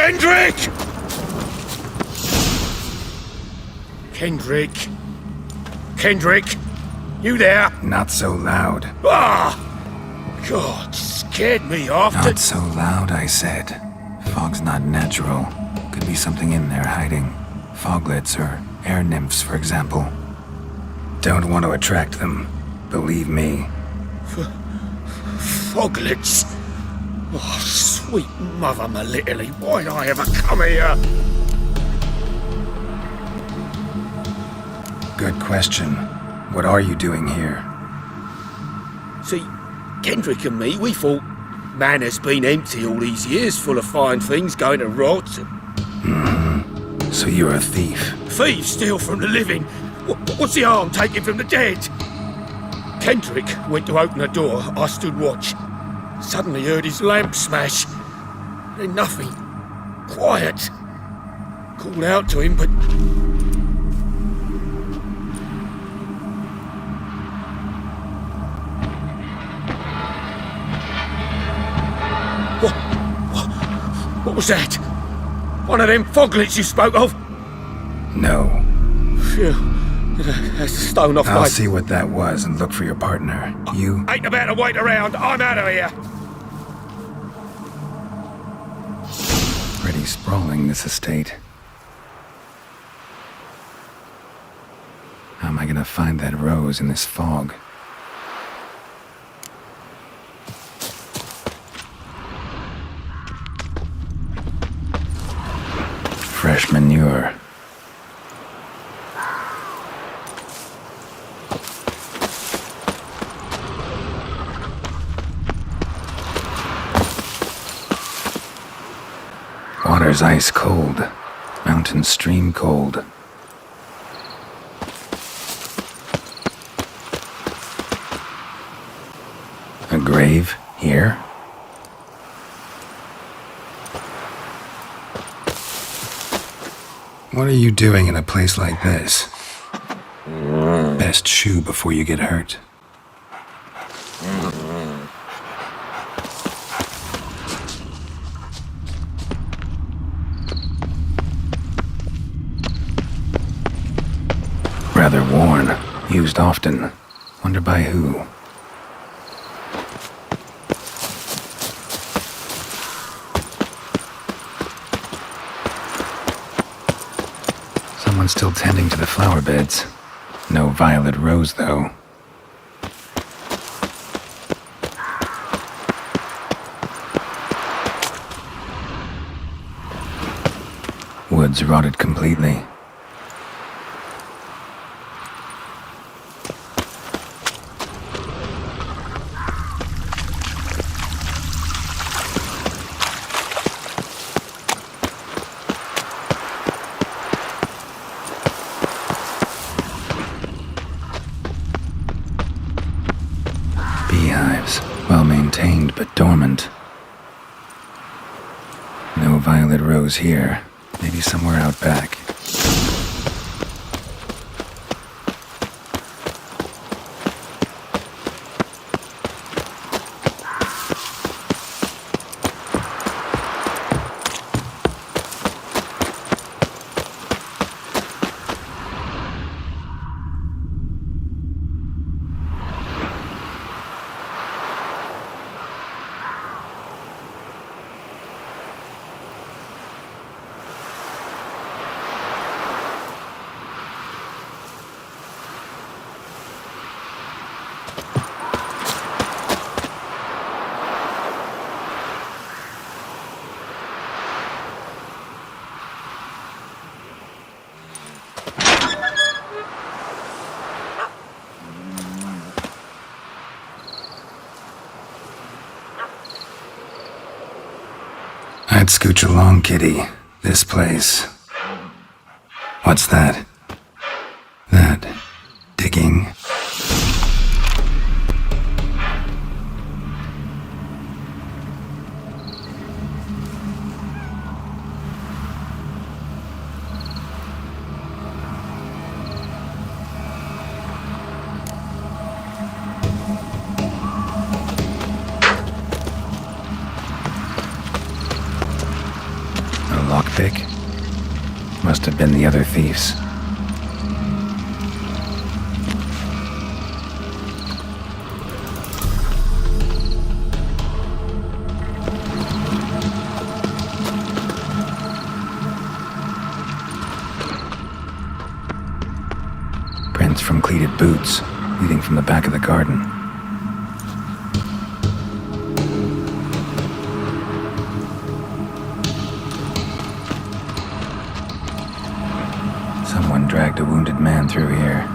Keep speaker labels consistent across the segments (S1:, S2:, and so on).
S1: Kendrick! Kendrick? Kendrick? You there?
S2: Not so loud.
S1: Ah! God, scared me off.
S2: Not so loud, I said. Fog's not natural. Could be something in there hiding. Foglets or air nymphs, for example. Don't want to attract them. Believe me.
S1: Foglets? Oh, sweet mother Melitterly, why'd I ever come here?
S2: Good question. What are you doing here?
S1: See, Kendrick and me, we thought Manor's been empty all these years, full of fine things going to rot.
S2: So you're a thief?
S1: Thieves steal from the living. What's the harm taken from the dead? Kendrick went to open the door. I stood watch. Suddenly heard his lamp smash. Then nothing. Quiet. Called out to him, but... What was that? One of them foglets you spoke of?
S2: No.
S1: Phew. That's a stone off
S2: I'll
S1: my...
S2: see what that was and look for your partner. You...
S1: Ain't about to wait around. I'm out of here.
S2: Pretty sprawling, this estate. How am I gonna find that rose in this fog? Fresh manure. Water's ice cold. Mountain stream cold. A grave here? What are you doing in a place like this? Best shoo before you get hurt. Rather worn, used often. Wonder by who. Someone's still tending to the flower beds. No violet rose, though. Woods rotted completely. Beehives, well maintained but dormant. No violet rose here. Maybe somewhere out back. I'd scooch along, kitty. This place. What's that? That digging? A thick? Must have been the other thieves. Prints from cleated boots, leading from the back of the garden. Someone dragged a wounded man through here.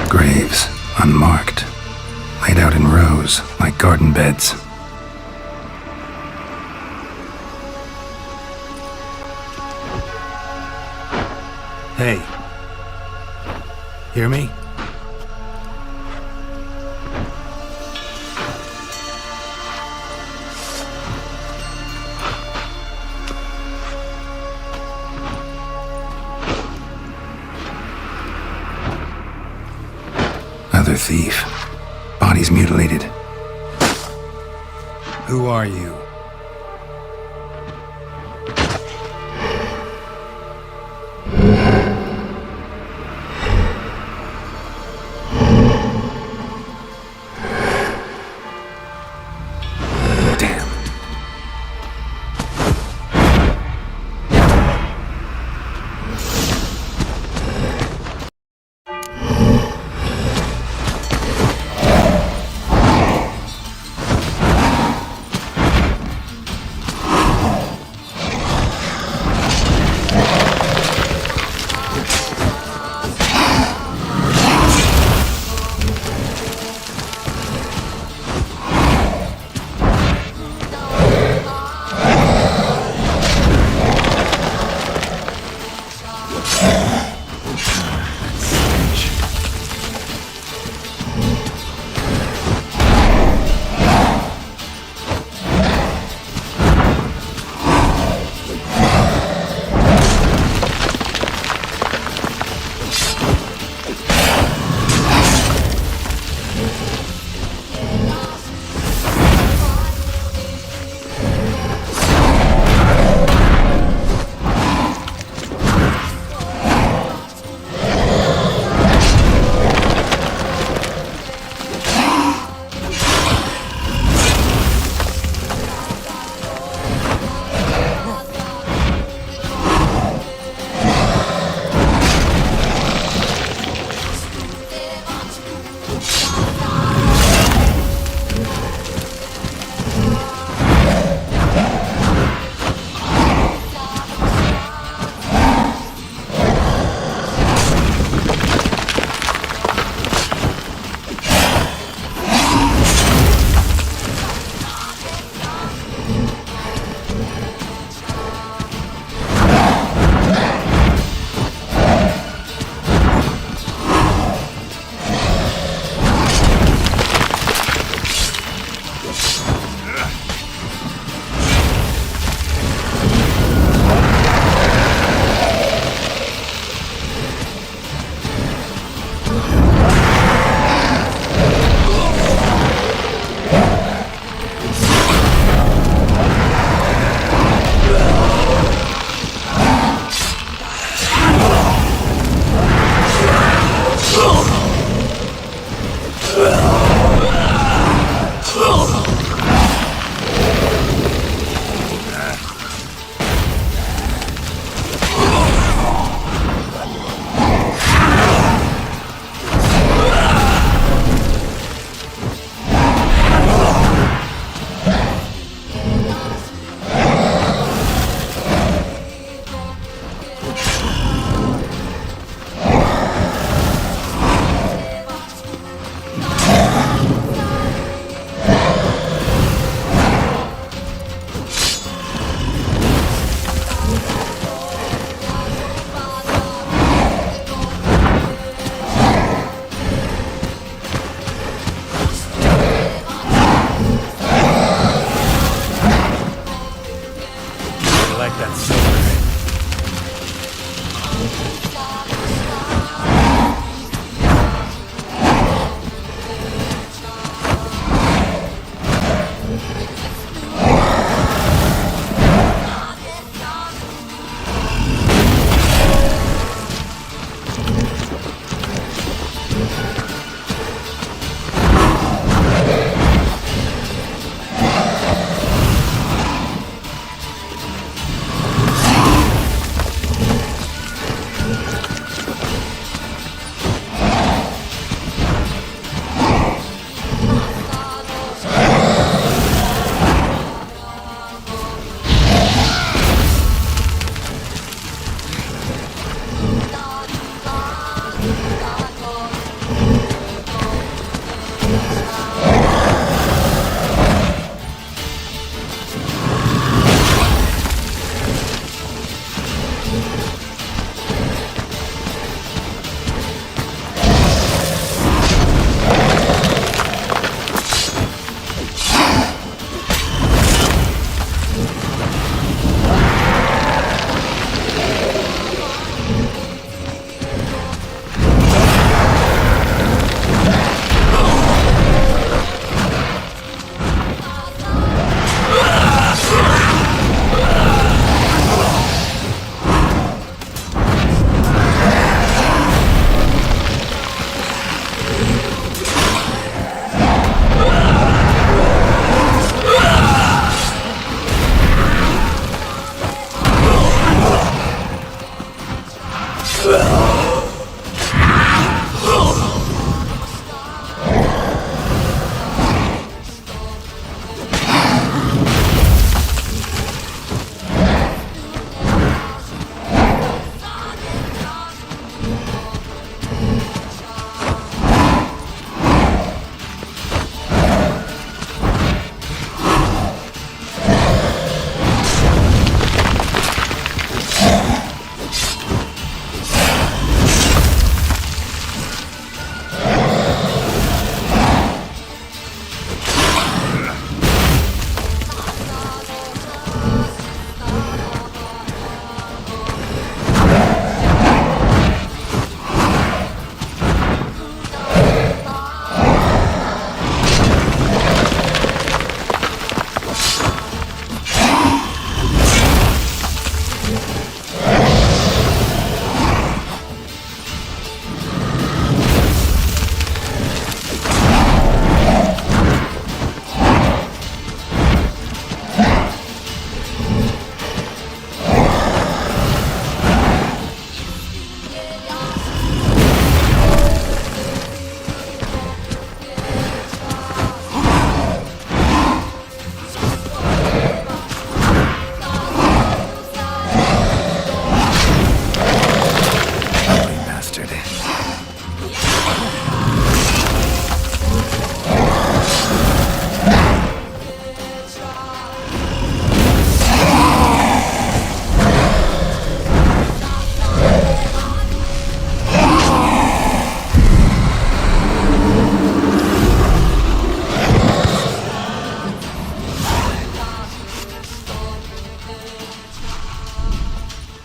S2: Graves, unmarked, laid out in rows like garden beds. Hey, hear me? Another thief. Bodies mutilated. Who are you? Damn.
S3: You like that silver?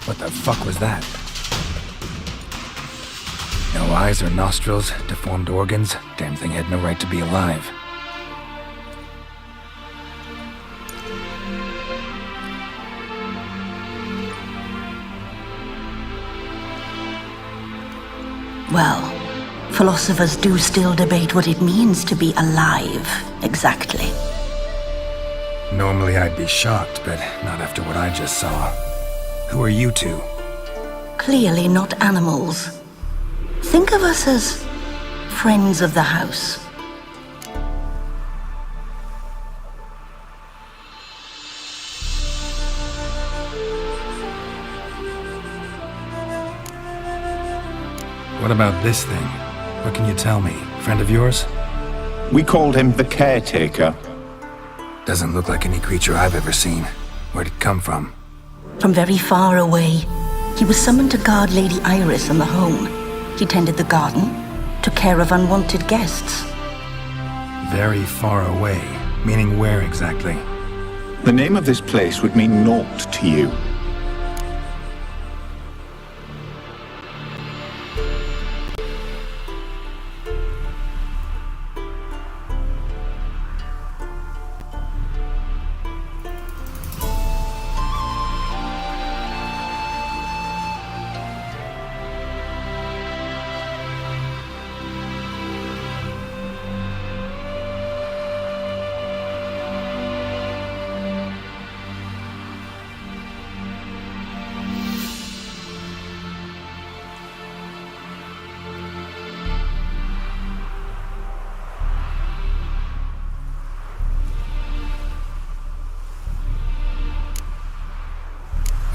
S2: What the fuck was that? No eyes or nostrils, deformed organs. Damn thing had no right to be alive.
S4: Well, philosophers do still debate what it means to be alive, exactly.
S2: Normally I'd be shocked, but not after what I just saw. Who are you two?
S4: Clearly not animals. Think of us as friends of the house.
S2: What about this thing? What can you tell me? Friend of yours?
S5: We called him the caretaker.
S2: Doesn't look like any creature I've ever seen. Where'd it come from?
S4: From very far away. He was summoned to guard Lady Iris and the home. He tended the garden, took care of unwanted guests.
S2: Very far away. Meaning where exactly?
S5: The name of this place would mean naught to you.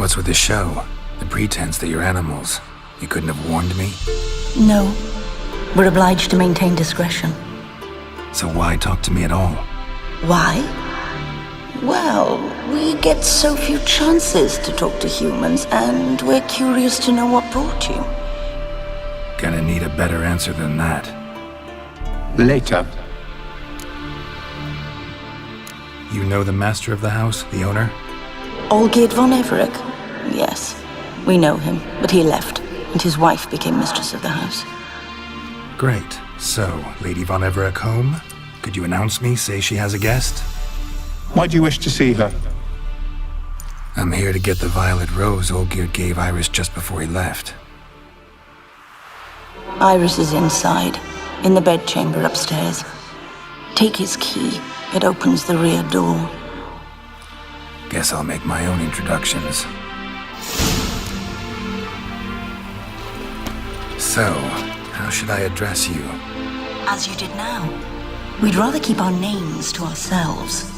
S2: What's with the show? The pretense that you're animals. You couldn't have warned me?
S4: No. We're obliged to maintain discretion.
S2: So why talk to me at all?
S4: Why? Well, we get so few chances to talk to humans, and we're curious to know what brought you.
S2: Gonna need a better answer than that.
S5: Later.
S2: You know the master of the house, the owner?
S4: Olgierd von Everec? Yes. We know him, but he left, and his wife became mistress of the house.
S2: Great. So, Lady von Everec home? Could you announce me, say she has a guest?
S5: Why do you wish to see her?
S2: I'm here to get the violet rose Olgierd gave Iris just before he left.
S4: Iris is inside, in the bedchamber upstairs. Take his key. It opens the rear door.
S2: Guess I'll make my own introductions. So, how should I address you?
S4: As you did now. We'd rather keep our names to ourselves.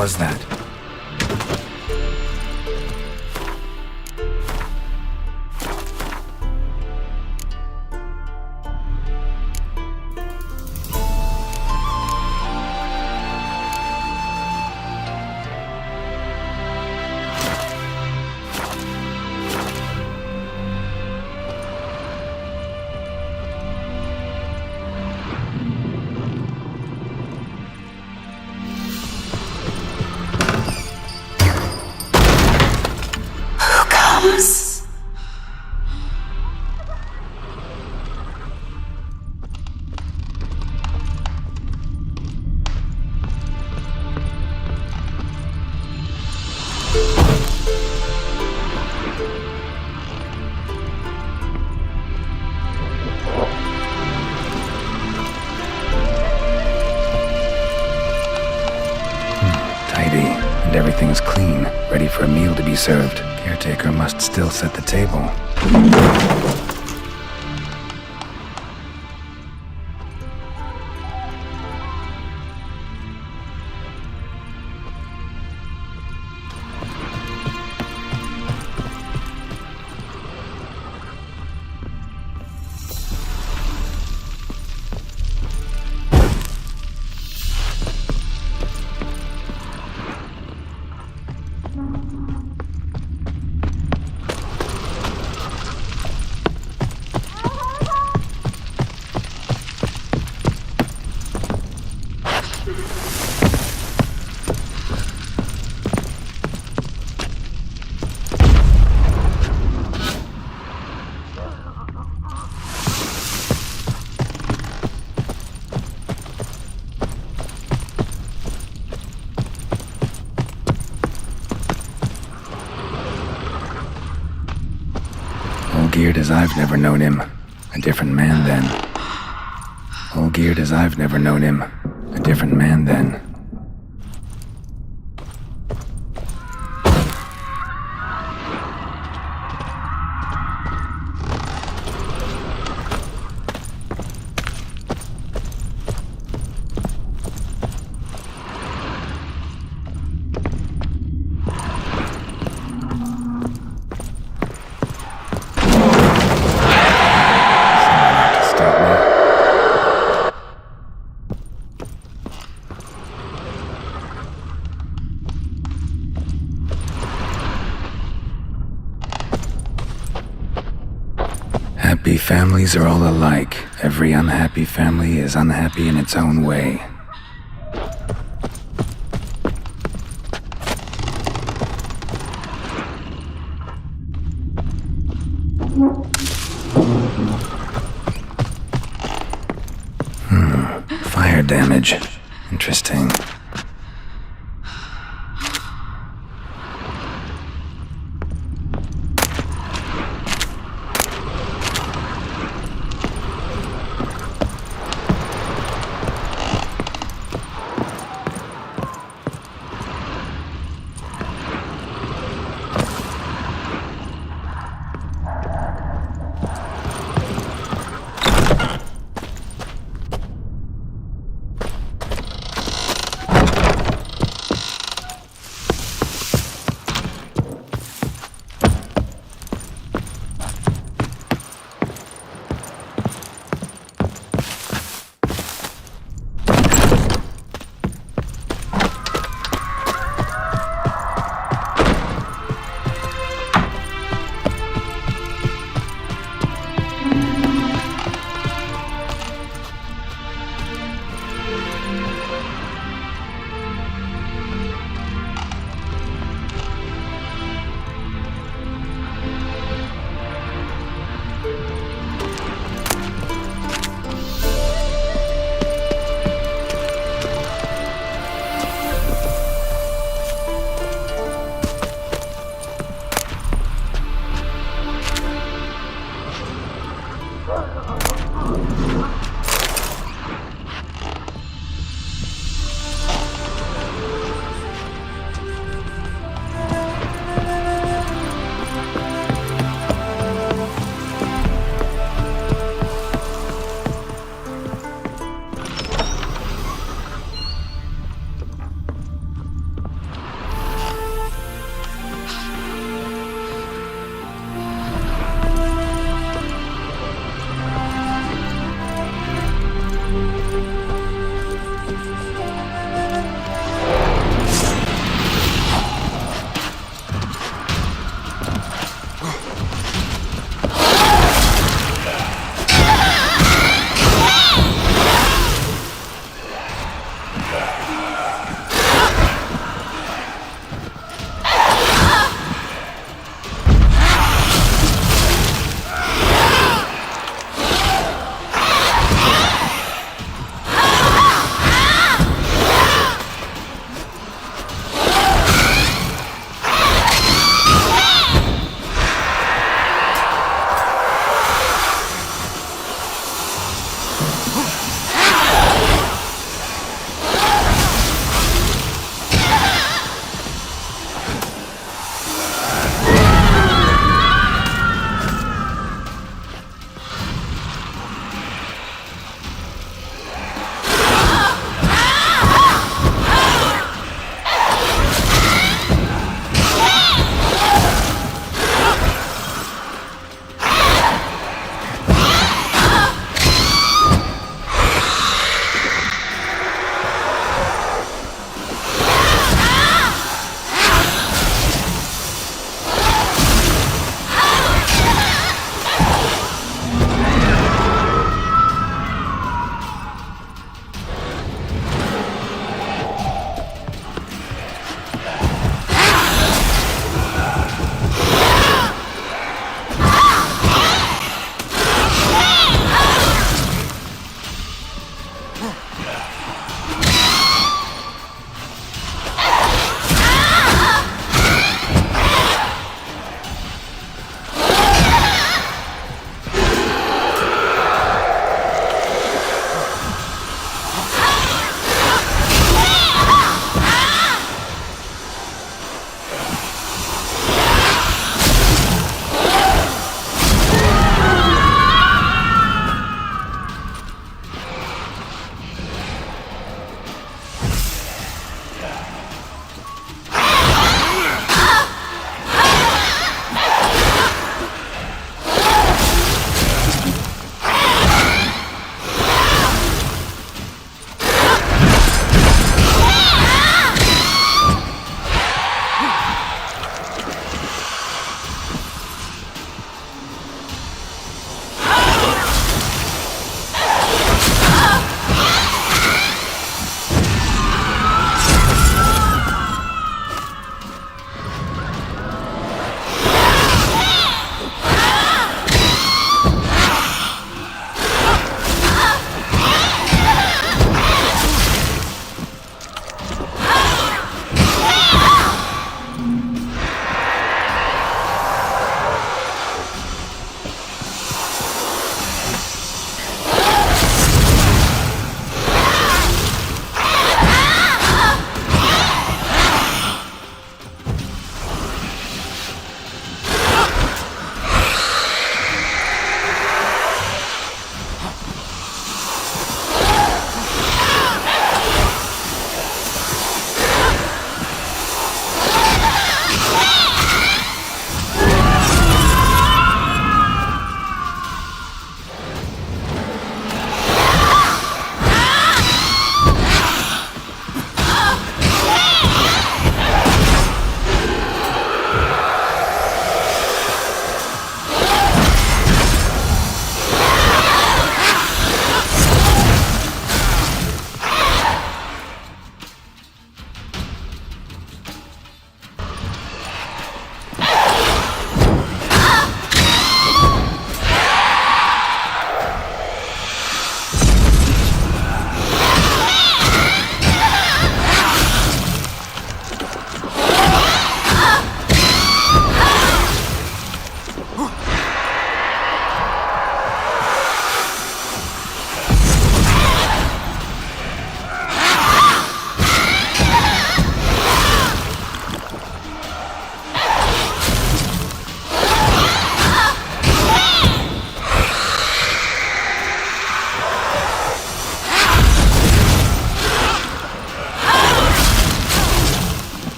S2: was that? And everything's clean, ready for a meal to be served. Caretaker must still set the table. Olgierd as I've never known him. A different man then. Olgierd as I've never known him. A different man then. Happy families are all alike. Every unhappy family is unhappy in its own way. Fire damage. Interesting.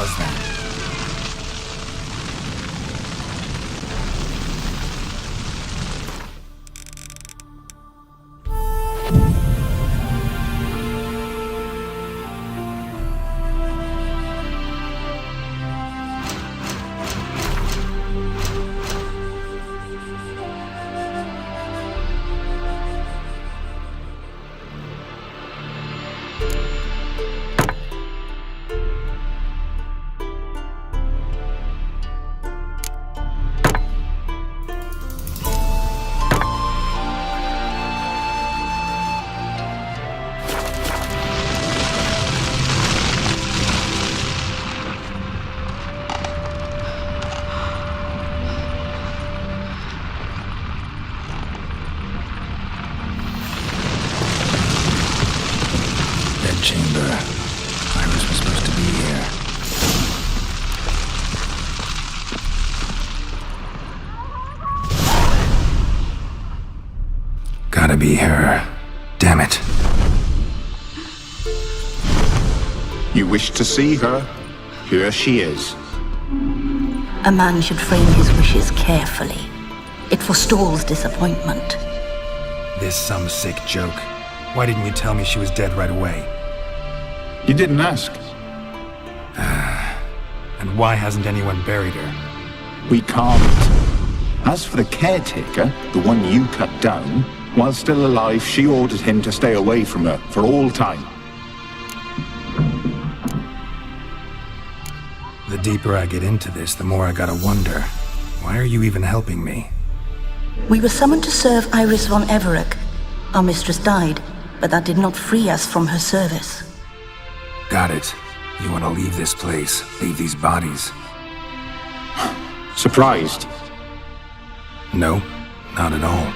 S2: was that? Chamber. Iris was supposed to be here. Gotta be her. Damn it.
S5: You wish to see her? Here she is.
S4: A man should frame his wishes carefully. It forestalls disappointment.
S2: This some sick joke. Why didn't you tell me she was dead right away?
S5: You didn't ask.
S2: And why hasn't anyone buried her?
S5: We can't. As for the caretaker, the one you cut down, while still alive, she ordered him to stay away from her for all time.
S2: The deeper I get into this, the more I gotta wonder. Why are you even helping me?
S4: We were summoned to serve Iris von Everec. Our mistress died, but that did not free us from her service.
S2: Got it. You want to leave this place, leave these bodies?
S5: Surprised?
S2: No, not at all.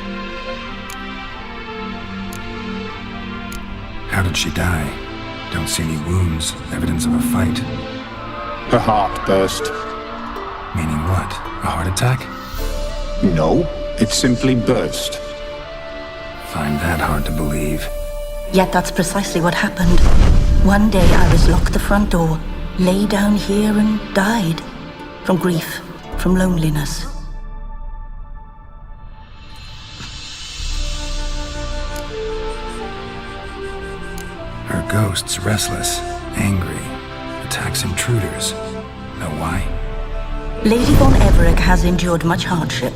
S2: How did she die? Don't see any wounds, evidence of a fight.
S5: Her heart burst.
S2: Meaning what? A heart attack?
S5: No, it simply burst.
S2: Find that hard to believe.
S4: Yet that's precisely what happened. One day Iris locked the front door, lay down here and died. From grief, from loneliness.
S2: Her ghost's restless, angry, attacks intruders. Know why?
S4: Lady von Everec has endured much hardship.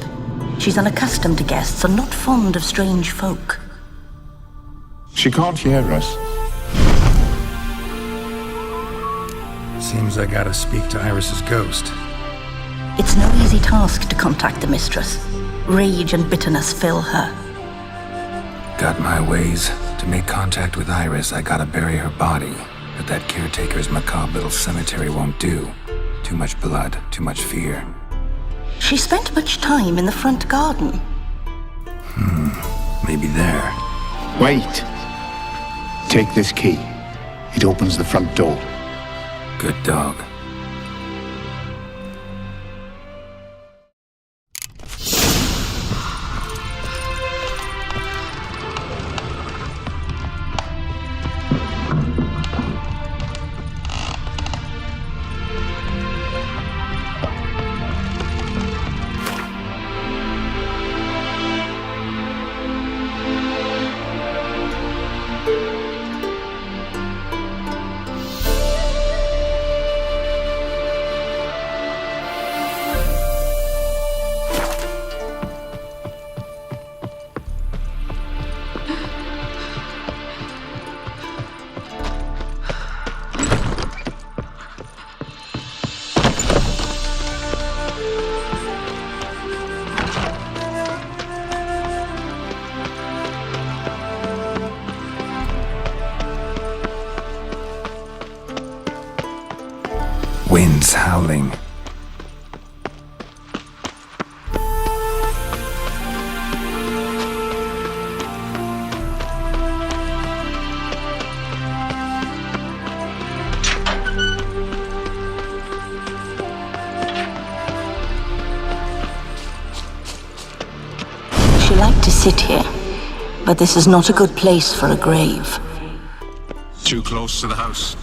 S4: She's unaccustomed to guests and not fond of strange folk.
S5: She can't hear us.
S2: Seems I gotta speak to Iris's ghost.
S4: It's no easy task to contact the mistress. Rage and bitterness fill her.
S2: Got my ways. To make contact with Iris, I gotta bury her body. But that caretaker's macabre little cemetery won't do. Too much blood, too much fear.
S4: She spent much time in the front garden.
S2: Maybe there.
S5: Wait. Take this key. It opens the front door.
S2: Good dog. Winds howling.
S4: She liked to sit here, but this is not a good place for a grave.
S5: Too close to the house.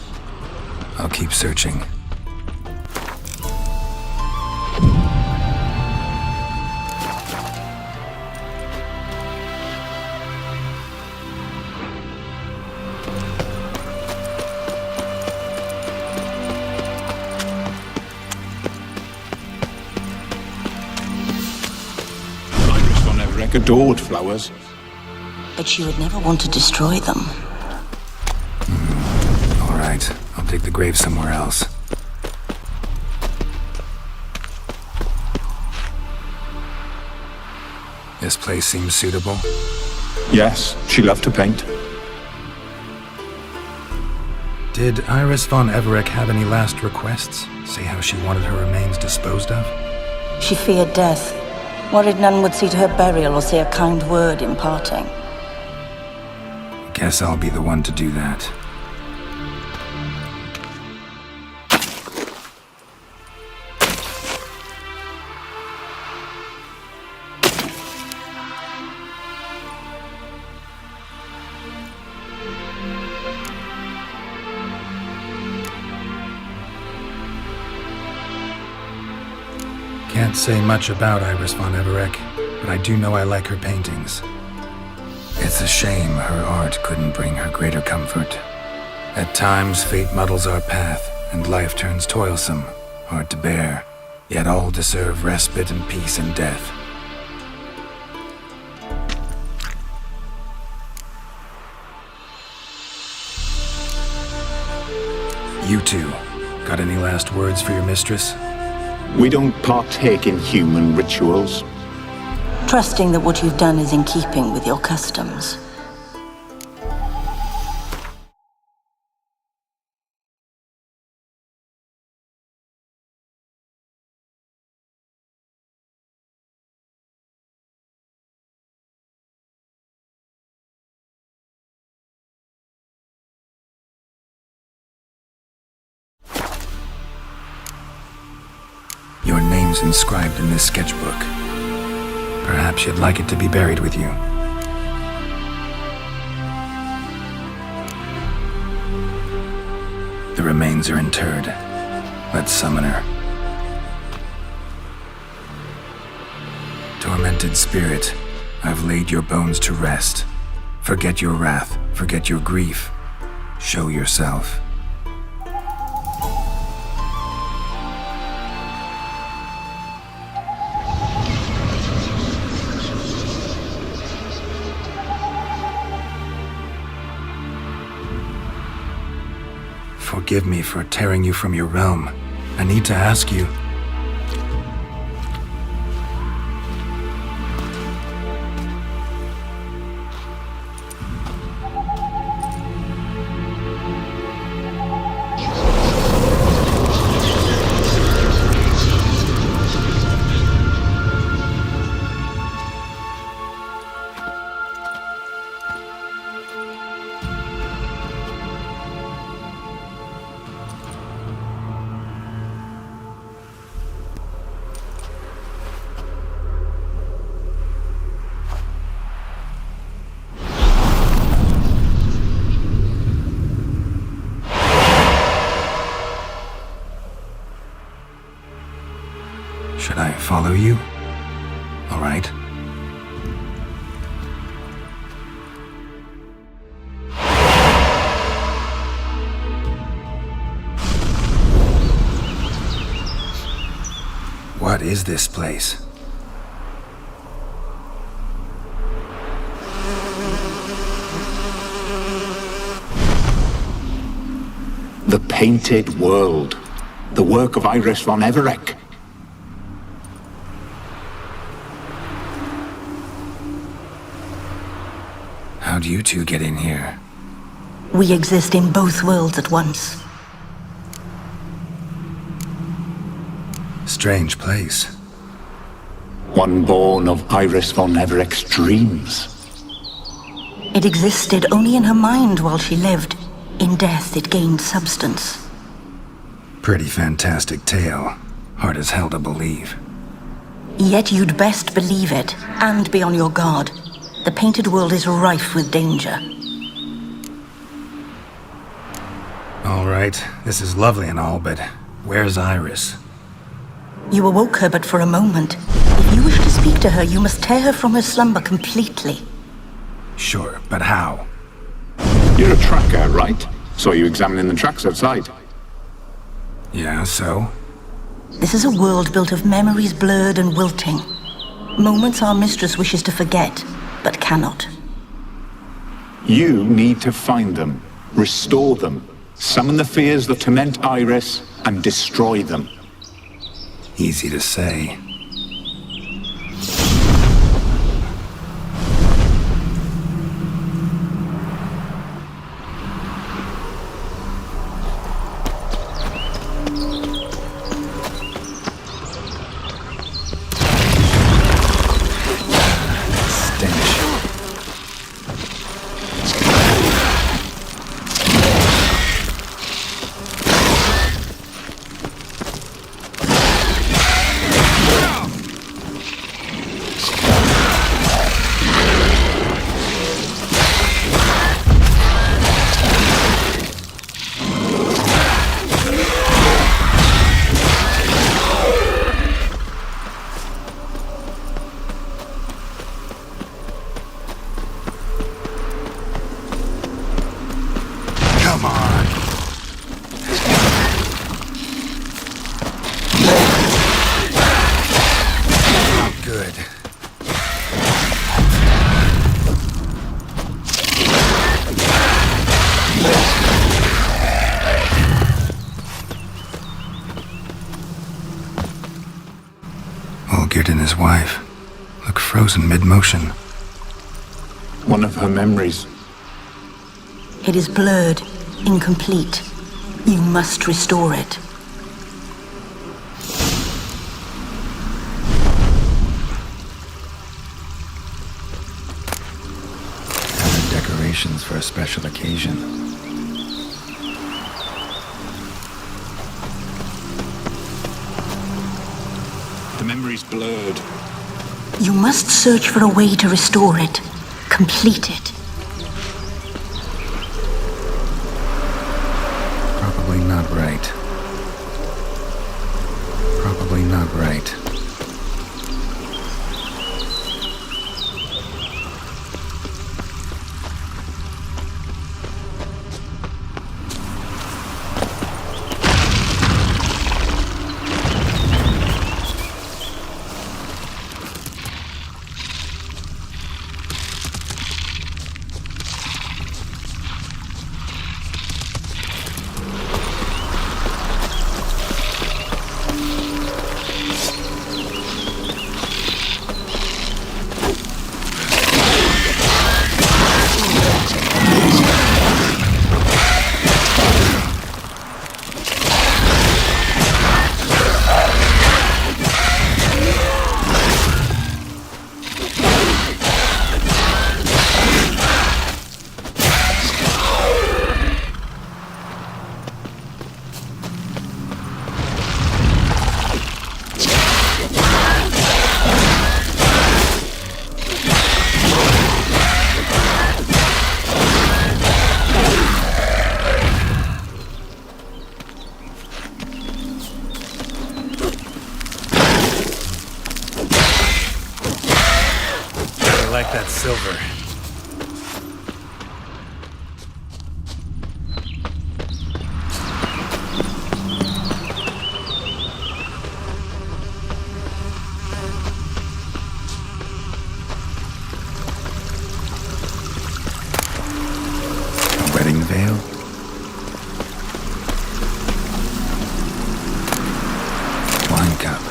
S2: I'll keep searching.
S5: adored flowers.
S4: But she would never want to destroy them.
S2: All right, I'll dig the grave somewhere else. This place seems suitable.
S5: Yes, she loved to paint.
S2: Did Iris von Everec have any last requests? Say how she wanted her remains disposed of?
S4: She feared death, worried none would see to her burial or say a kind word in parting.
S2: Guess I'll be the one to do that. Can't say much about Iris von Everec, but I do know I like her paintings. It's a shame her art couldn't bring her greater comfort. At times, fate muddles our path, and life turns toilsome, hard to bear, yet all deserve respite and peace in death. You two, got any last words for your mistress?
S5: We don't partake in human rituals.
S4: Trusting that what you've done is in keeping with your customs.
S2: Your name's inscribed in this sketchbook. Perhaps you'd like it to be buried with you. The remains are interred. Let's summon her. Tormented spirit, I've laid your bones to rest. Forget your wrath, forget your grief. Show yourself. Forgive me for tearing you from your realm. I need to ask you. Should I follow you? All right. What is this place?
S5: The Painted World. The work of Iris von Everec.
S2: How'd you two get in here?
S4: We exist in both worlds at once.
S2: Strange place.
S5: One born of Iris von Everec's dreams.
S4: It existed only in her mind while she lived. In death, it gained substance.
S2: Pretty fantastic tale. Hard as hell to believe.
S4: Yet you'd best believe it, and be on your guard. The painted world is rife with danger.
S2: All right, this is lovely and all, but where's Iris?
S4: You awoke her but for a moment. If you wish to speak to her, you must tear her from her slumber completely.
S2: Sure, but how?
S5: You're a tracker, right? Saw you examining the tracks outside.
S2: Yeah, so?
S4: This is a world built of memories blurred and wilting. Moments our mistress wishes to forget, but cannot.
S5: You need to find them, restore them, summon the fears that torment Iris, and destroy them.
S2: Easy to say. Olgierd and his wife look frozen mid-motion.
S5: One of her memories.
S4: It is blurred, incomplete. You must restore it.
S2: Covered decorations for a special occasion.
S5: The memory's blurred.
S4: You must search for a way to restore it. Complete it.
S2: Probably not right. Probably not right.
S3: I like that silver.
S2: A wedding veil? Wine cup,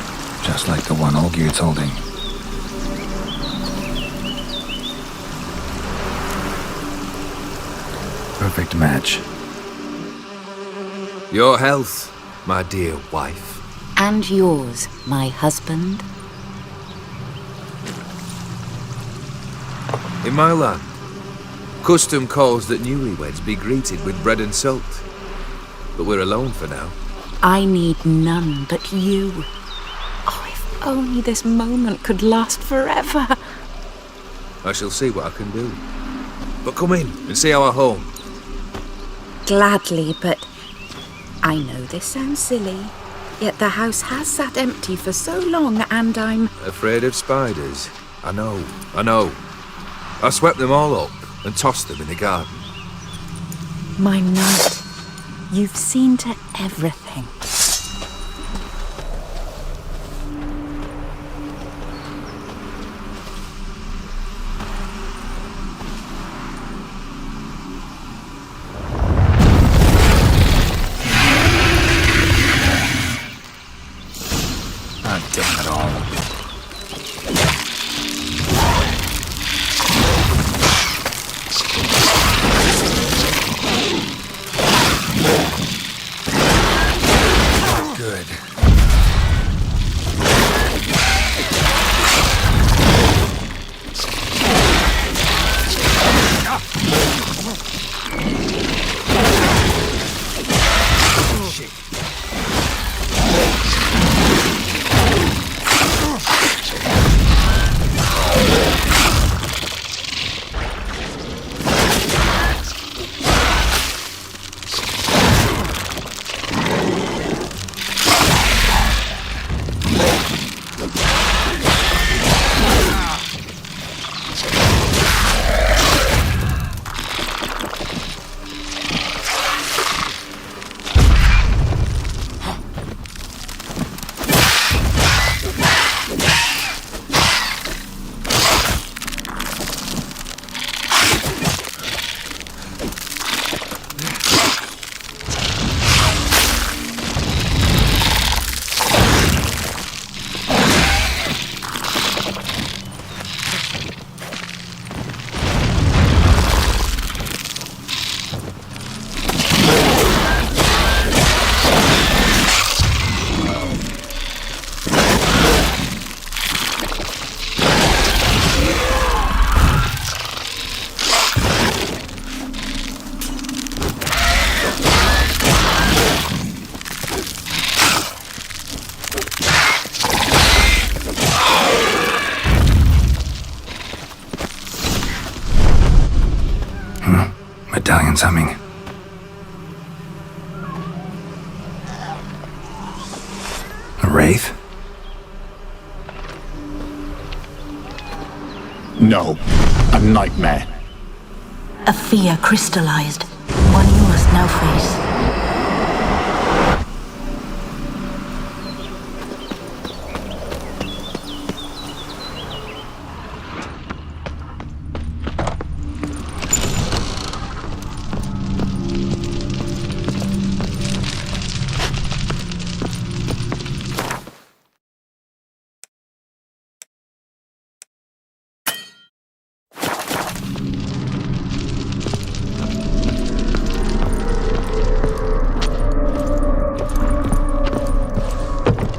S2: just like the one Olgierd's holding. Perfect match.
S6: Your health, my dear wife.
S7: And yours, my husband.
S6: In my land, custom calls that newlyweds be greeted with bread and salt. But we're alone for now.
S7: I need none but you. Oh, if only this moment could last forever.
S6: I shall see what I can do. But come in and see our home.
S7: Gladly, but I know this sounds silly, yet the house has sat empty for so long and I'm...
S6: Afraid of spiders? I know. I swept them all up and tossed them in the garden.
S7: My knight, you've seen to everything.
S2: wraith?
S5: No, a nightmare.
S4: A fear crystallized, one you must now face.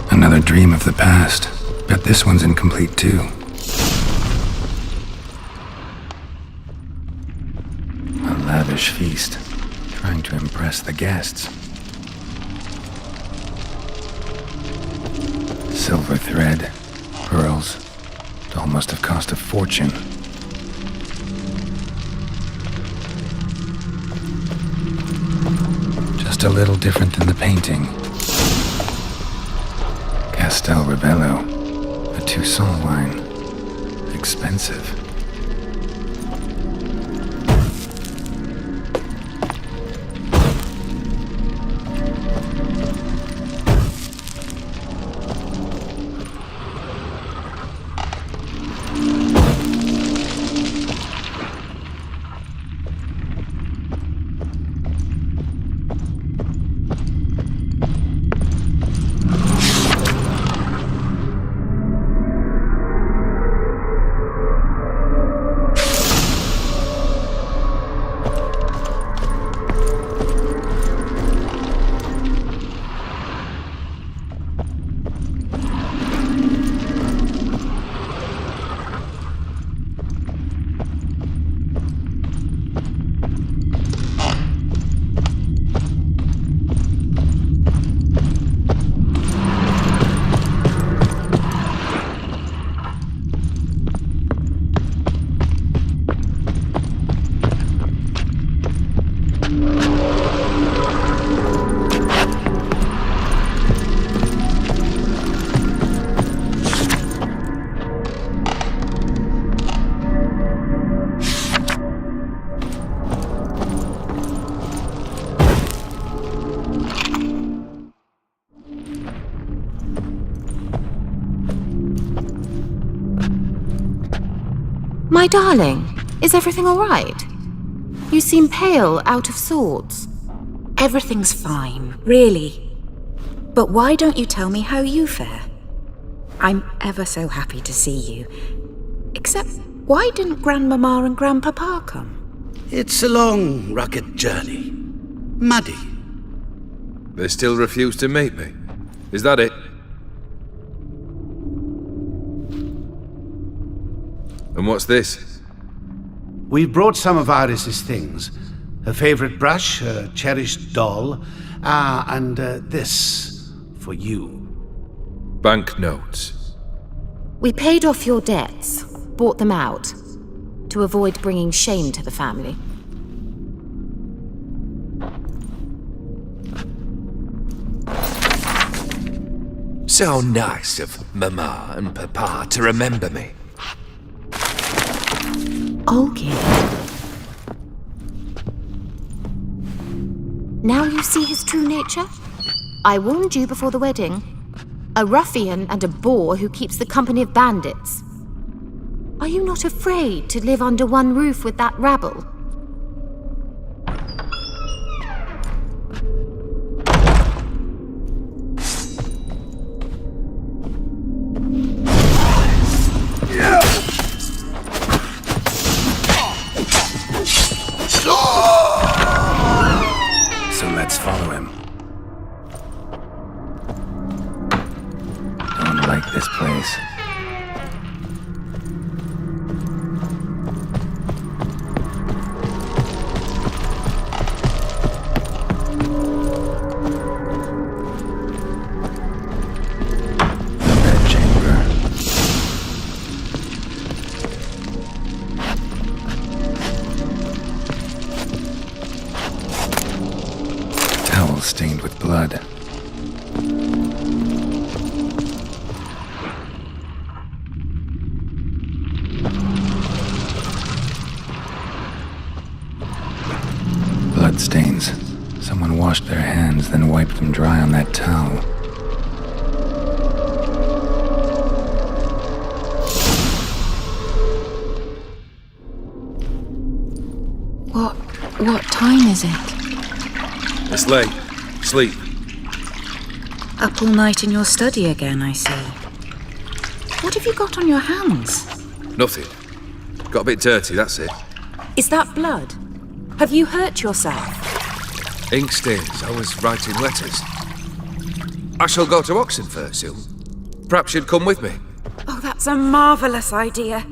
S2: Another dream of the past. Bet this one's incomplete too. A lavish feast, trying to impress the guests. Silver thread, pearls. Doll must have cost a fortune. Just a little different than the painting. Castel Rebello, a Toussaint wine. Expensive.
S8: My darling, is everything all right? You seem pale, out of sorts.
S7: Everything's fine, really. But why don't you tell me how you fare? I'm ever so happy to see you. Except, why didn't Grandmama and Grandpapa come?
S3: It's a long, rugged journey. Muddy.
S6: They still refuse to meet me. Is that it? And what's this?
S3: We've brought some of Iris's things. Her favorite brush, her cherished doll, and this for you.
S6: Banknotes.
S8: We paid off your debts, bought them out, to avoid bringing shame to the family.
S6: So nice of Mama and Papa to remember me.
S8: Olgierd. Now you see his true nature? I warned you before the wedding. A ruffian and a boor who keeps the company of bandits. Are you not afraid to live under one roof with that rabble?
S2: So let's follow him. Don't like this place. Stained with blood. bloodstains. Someone washed their hands, then wiped them dry on that towel.
S7: What time is it?
S6: It's late. Sleep.
S7: Up all night in your study again, I see. What have you got on your hands?
S6: Nothing. Got a bit dirty, that's it.
S7: Is that blood? Have you hurt yourself?
S6: Ink stains. I was writing letters. I shall go to Oxenfurt soon. Perhaps you'd come with me.
S7: Oh, that's a marvellous idea.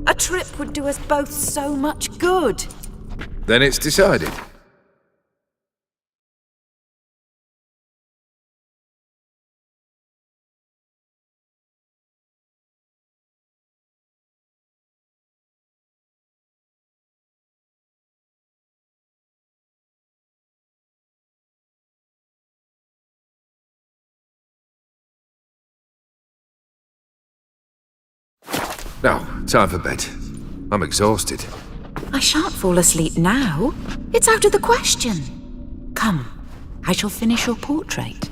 S7: A trip would do us both so much good.
S6: Then it's decided. Now, time for bed. I'm exhausted.
S7: I shan't fall asleep now. It's out of the question. Come, I shall finish your portrait.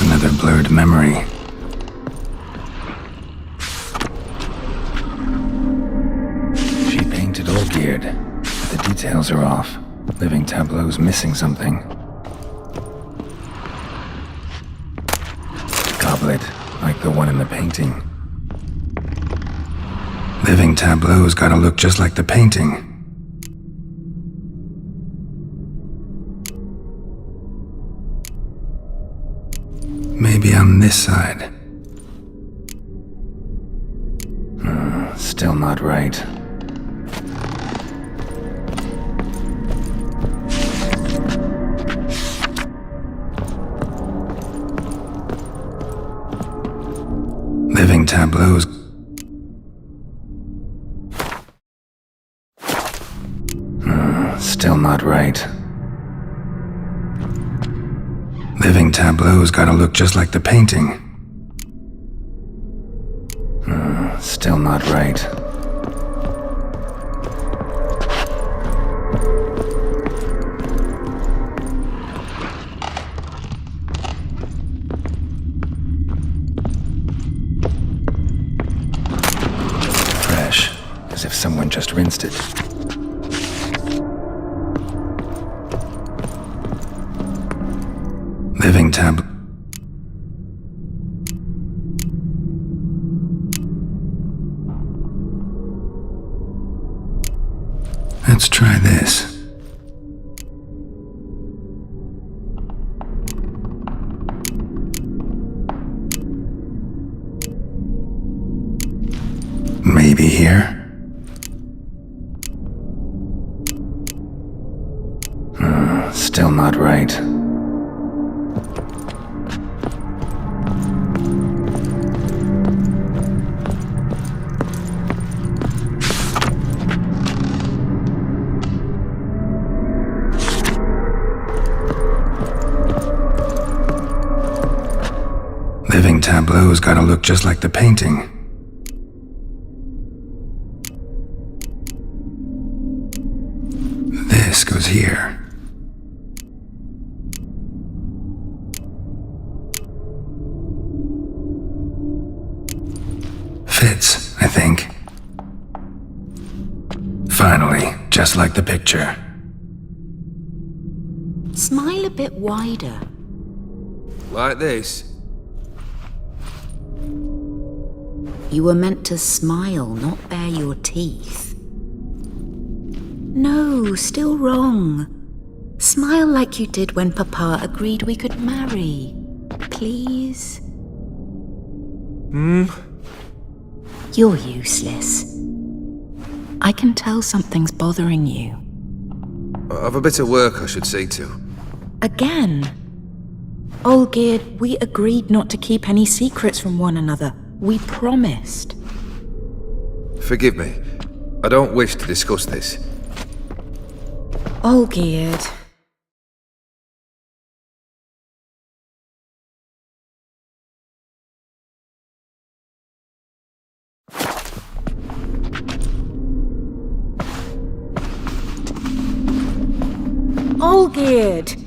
S2: Another blurred memory. She painted Olgierd, but the details are off. Living tableau's missing something. Goblet, like the one in the painting. Living tableau's gotta look just like the painting. Maybe on this side. Still not right. Living tableaus. Still not right. Living tableau's gotta look just like the painting. Still not right. Fresh, as if someone just rinsed it. Living tab. Let's try this. Maybe here. Still not right. Living tableau's gotta look just like the painting. This goes here. Fits, I think. Finally, just like the picture.
S7: Smile a bit wider.
S6: Like this.
S7: You were meant to smile, not bare your teeth. No, still wrong. Smile like you did when Papa agreed we could marry. Please? You're useless. I can tell something's bothering you.
S6: I've a bit of work I should see to.
S7: Again. Olgierd, we agreed not to keep any secrets from one another. We promised.
S6: Forgive me. I don't wish to discuss this.
S7: Olgierd. Olgierd!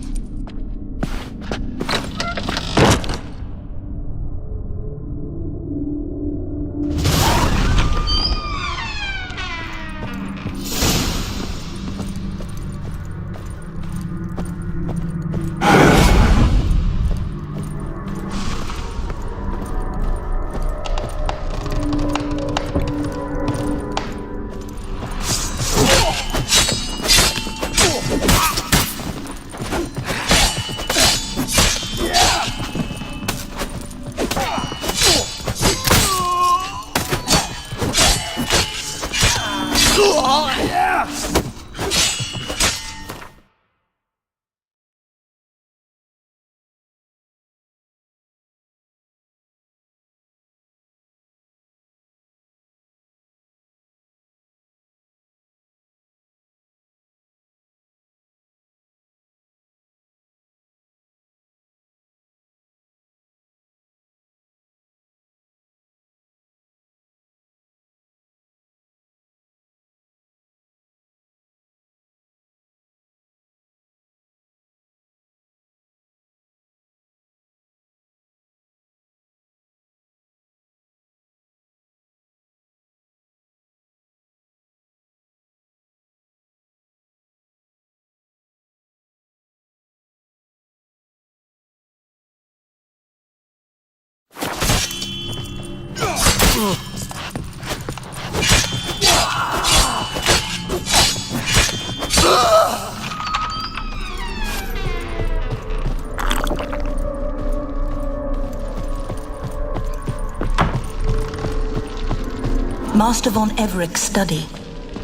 S4: Master von Everec's study.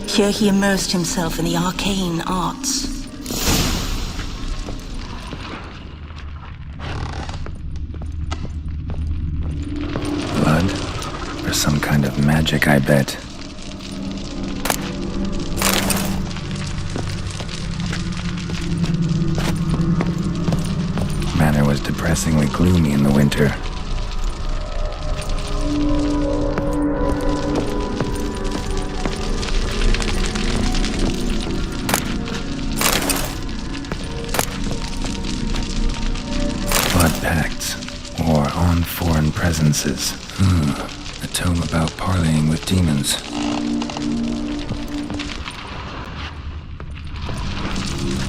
S4: Here he immersed himself in the arcane arts.
S2: Blood? Or some kind of magic, I bet. Manor was depressingly gloomy in the winter. Pacts, or on foreign presences. A tome about parleying with demons.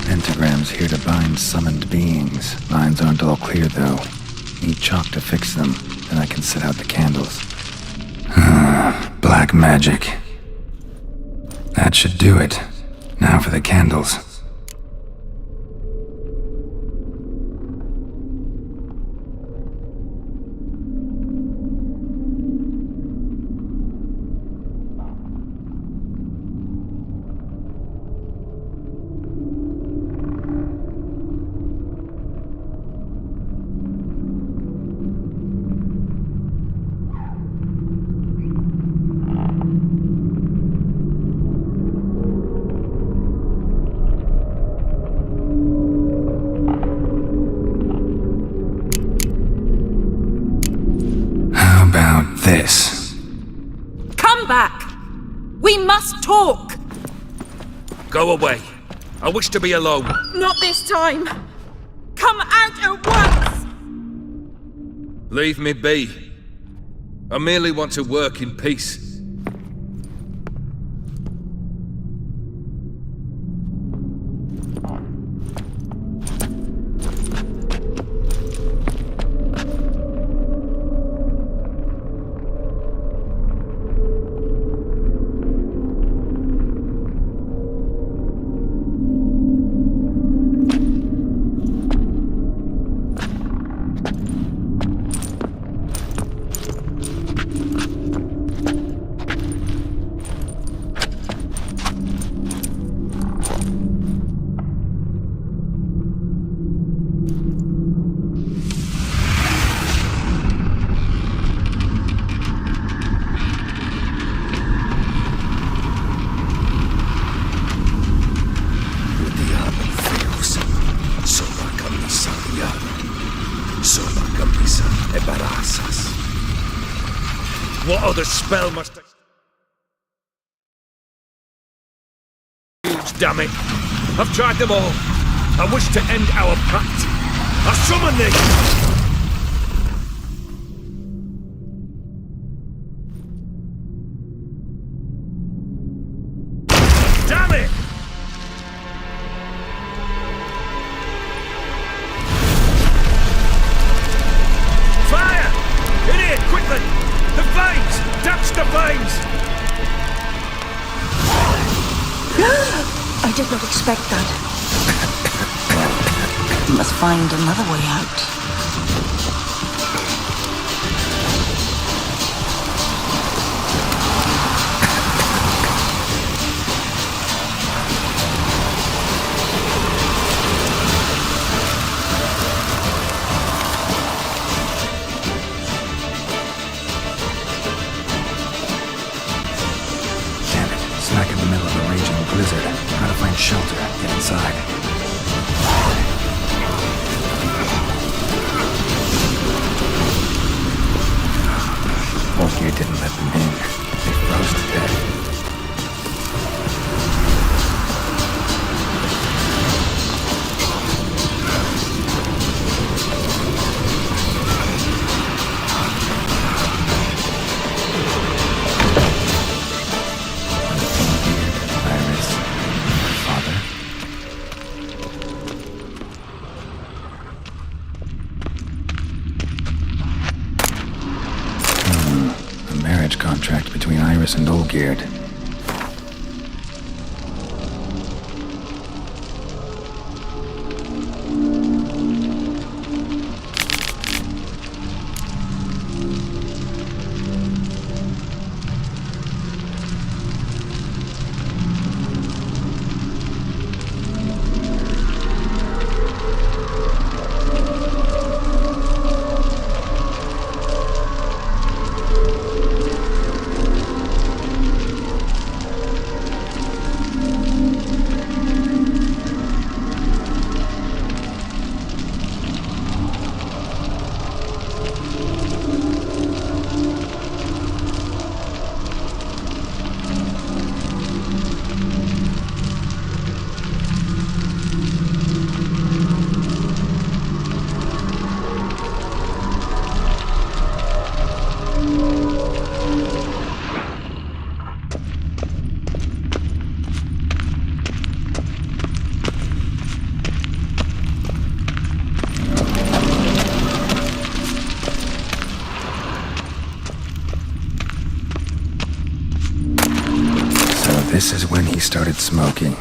S2: Pentagrams here to bind summoned beings. Lines aren't all clear, though. Need chalk to fix them, then I can set out the candles. Black magic. That should do it. Now for the candles. This.
S7: Come back! We must talk!
S6: Go away. I wish to be alone.
S7: Not this time! Come out at once!
S6: Leave me be. I merely want to work in peace. Oh, the spell must have... Damn it! I've tried them all. I wish to end our pact. I summon thee! Damn it! Fire! In here, quickly! The flames! Touch the flames!
S4: I did not expect that. We must find another way out.
S2: Damn it. Smack in the middle of a raging blizzard. Gotta find shelter. Get inside. Olgierd didn't let them in. They froze to death. Iris, her father. A marriage contract between Iris and Olgierd. This is when he started smoking.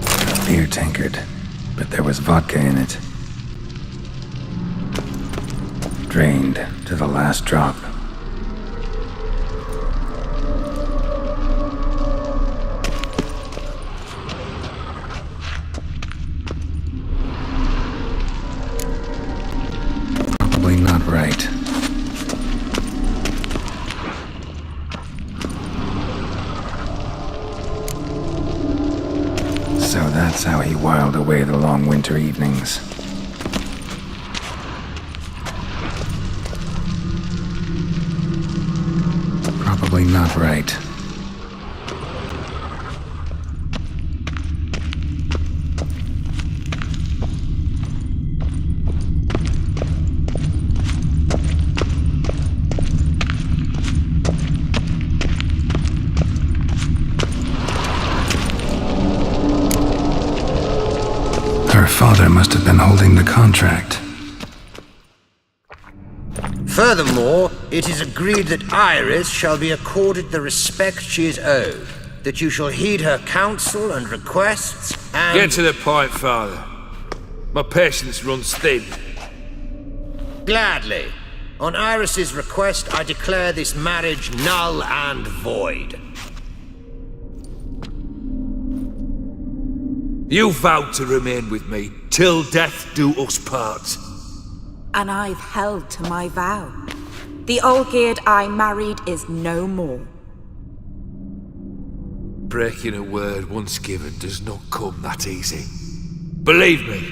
S2: A beer tankard, but there was vodka in it. Drained to the last drop. Probably not right. So that's how he whiled away the long winter evenings. Probably not right. Her father must have been holding the contract.
S9: Furthermore, it is agreed that Iris shall be accorded the respect she is owed, that you shall heed her counsel and requests, and...
S6: Get to the point, Father. My patience runs thin.
S9: Gladly. On Iris's request, I declare this marriage null and void.
S6: You vowed to remain with me, till death do us part.
S7: And I've held to my vow. The Olgierd I married is no more.
S6: Breaking a word once given does not come that easy. Believe me.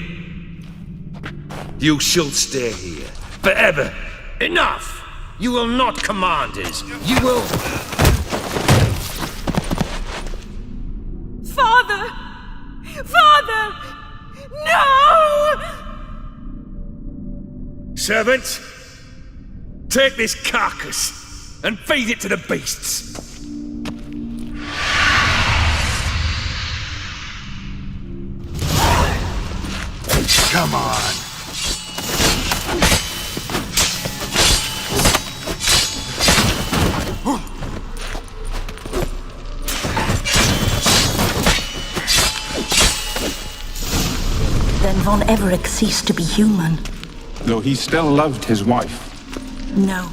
S6: You shall stay here, forever.
S9: Enough! You will not command us. You will...
S7: Father! Father! No!
S1: Servants, take this carcass and feed it to the beasts.
S3: Come on.
S4: Then von Everec ceased to be human.
S5: Though he still loved his wife.
S4: No,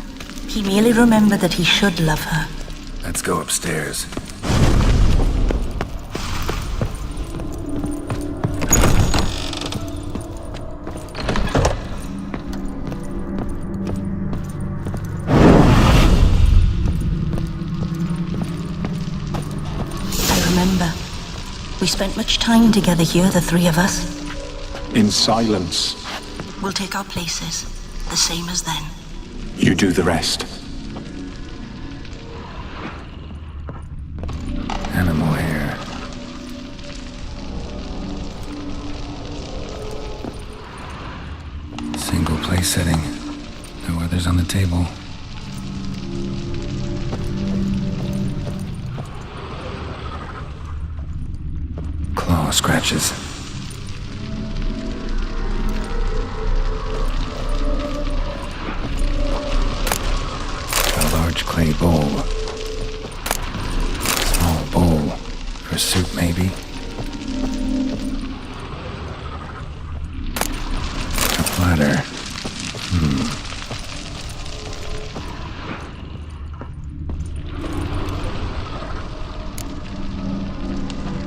S4: he merely remembered that he should love her.
S2: Let's go upstairs.
S4: I remember. We spent much time together here, the three of us.
S5: In silence.
S4: We'll take our places, the same as then.
S5: You do the rest.
S2: Animal hair. Single place setting. No others on the table. Claw scratches. A large clay bowl. Small bowl. For soup, maybe? A platter.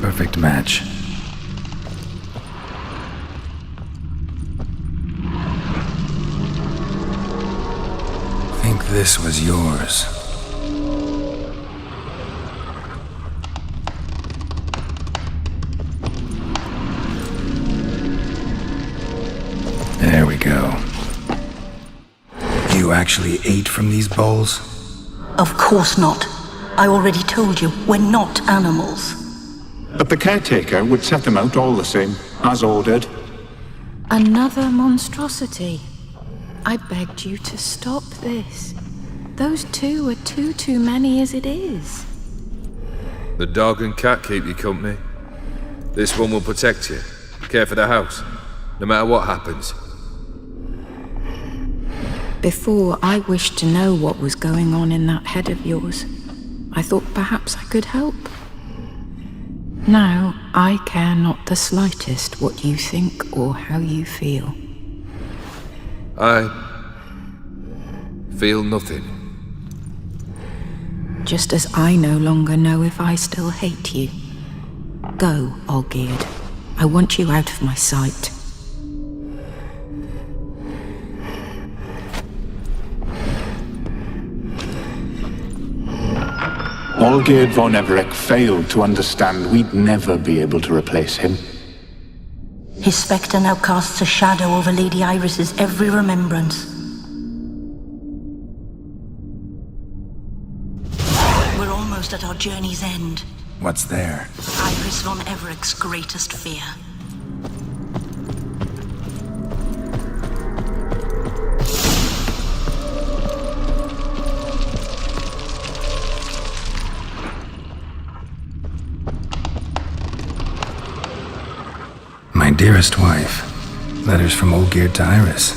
S2: Perfect match. Think this was yours. There we go. You actually ate from these bowls?
S4: Of course not. I already told you, we're not animals.
S5: But the caretaker would set them out all the same, as ordered.
S7: Another monstrosity. I begged you to stop this. Those two are too many as it is.
S6: The dog and cat keep you company. This one will protect you, care for the house, no matter what happens.
S7: Before, I wished to know what was going on in that head of yours. I thought perhaps I could help. Now, I care not the slightest what you think or how you feel.
S6: I feel nothing.
S7: Just as I no longer know if I still hate you. Go, Olgierd. I want you out of my sight.
S5: Olgierd von Everec failed to understand we'd never be able to replace him.
S4: His spectre now casts a shadow over Lady Iris's every remembrance. We're almost at our journey's end.
S2: What's there?
S4: Iris von Everec's greatest fear.
S2: My dearest wife, letters from Olgierd to Iris,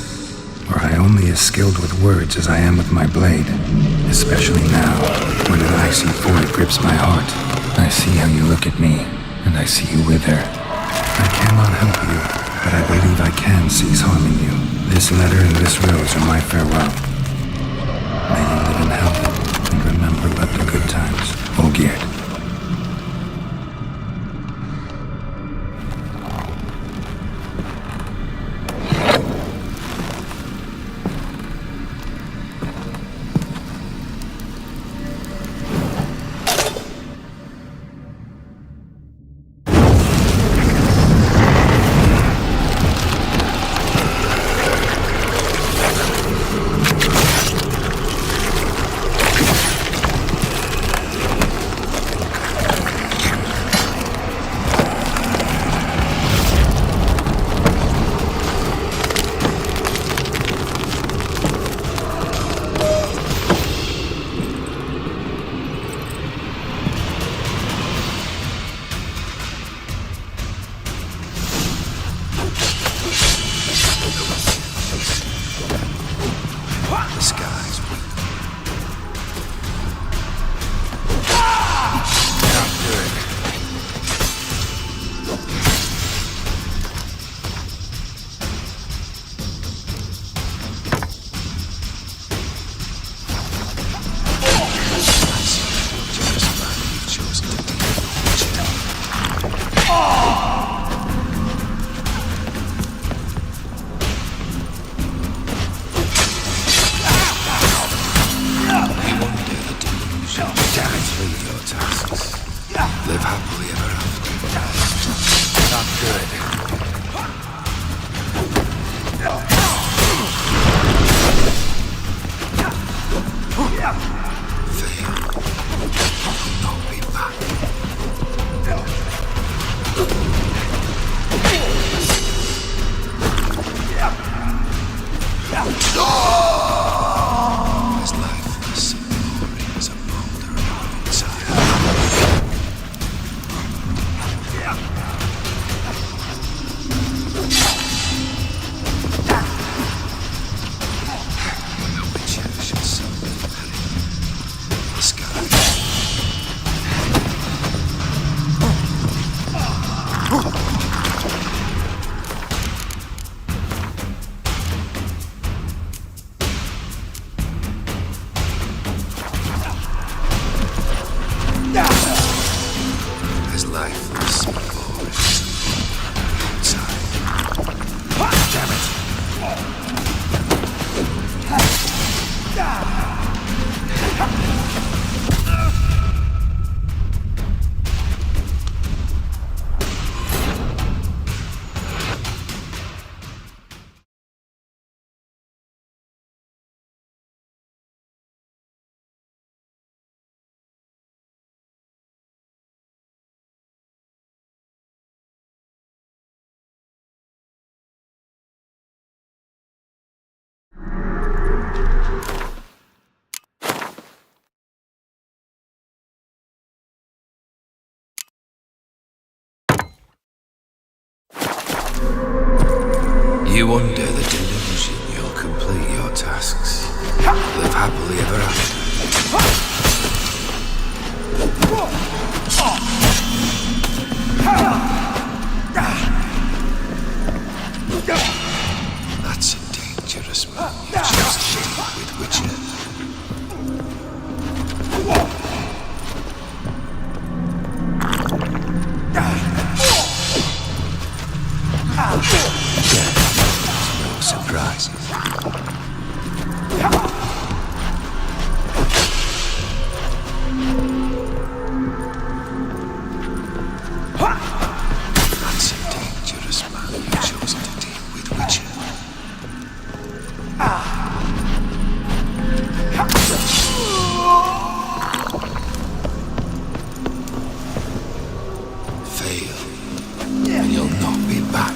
S2: where I only as skilled with words as I am with my blade, especially now, when an icy void grips my heart. I see how you look at me, and I see you wither. I cannot help you, but I believe I can cease harming you. This letter and this rose are my farewell. May you live in health, and remember but the good times, Olgierd.
S6: as lifeless and boring outside.
S2: Damn it!
S6: You under the delusion you'll complete your tasks. Live happily ever after. That's a dangerous man you chose to deal with, Witcher. No surprises. That's a dangerous man you've chosen to deal with, Witcher. Fail, and you'll not be back.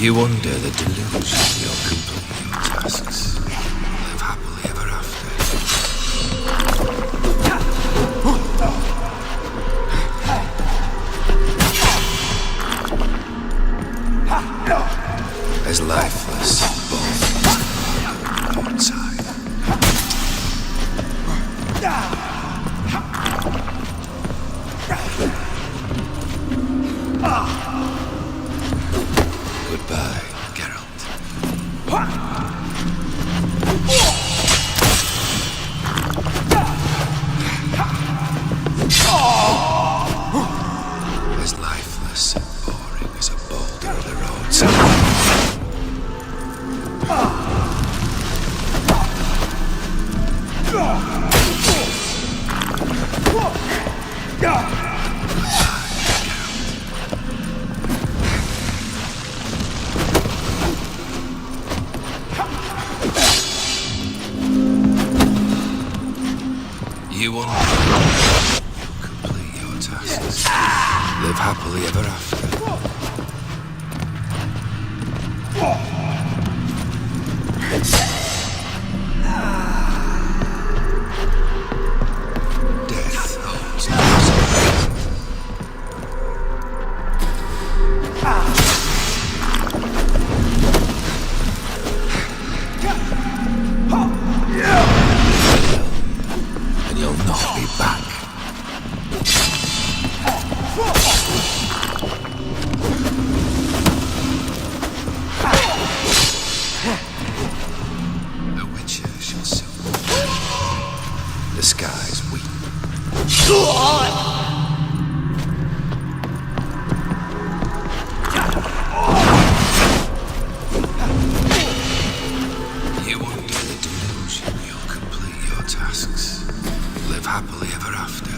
S6: You under the delusion you'll complete your tasks. Live happily ever after. As lifeless and bold outside. Goodbye, Geralt. As lifeless and boring as a boulder of the roadside. You will complete your tasks. Live happily ever after. Death holds no and you'll not be back. The Witcher shall soon. The skies weep. You under the delusion you'll complete your tasks. Live happily ever after.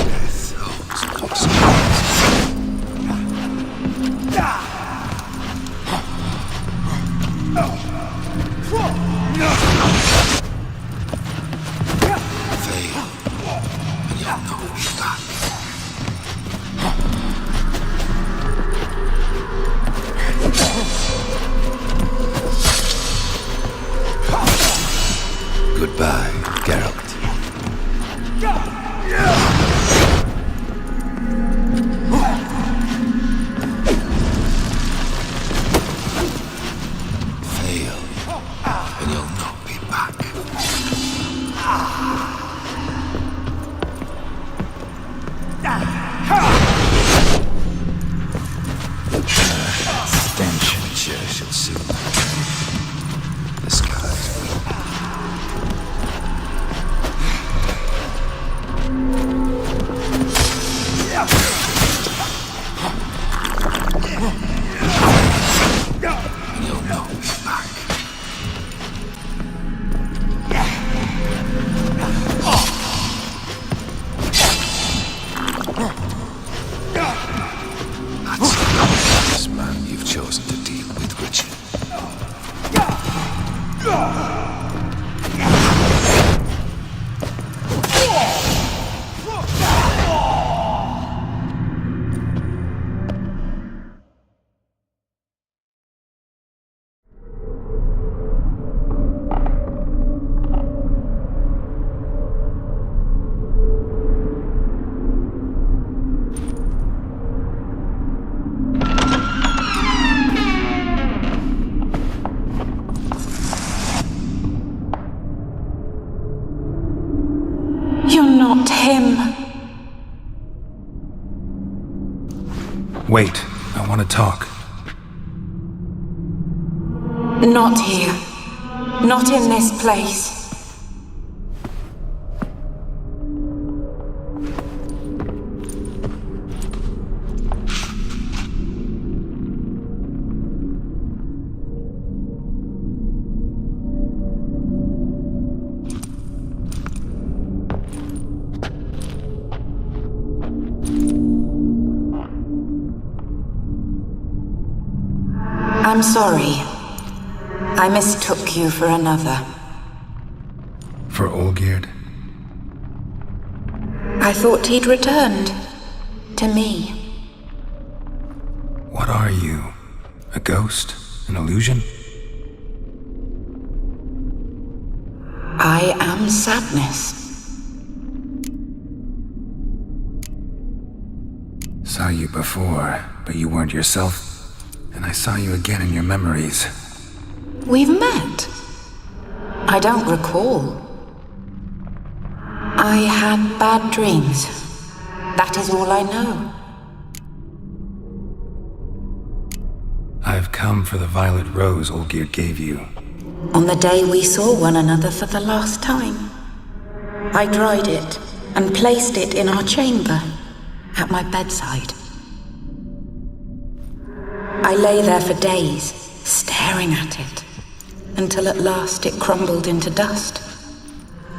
S6: Death holds no Fail, and you'll not be back. Goodbye, Geralt. Fail, and you'll not be back.
S2: Wait, I want to talk.
S7: Not here. Not in this place. I'm sorry. I mistook you for another.
S2: For Olgierd?
S7: I thought he'd returned. To me.
S2: What are you? A ghost? An illusion?
S7: I am sadness.
S2: Saw you before, but you weren't yourself. And I saw you again in your memories.
S7: We've met. I don't recall. I had bad dreams. That is all I know.
S2: I've come for the violet rose Olgierd gave you.
S7: On the day we saw one another for the last time, I dried it and placed it in our chamber, at my bedside. I lay there for days, staring at it, until at last it crumbled into dust,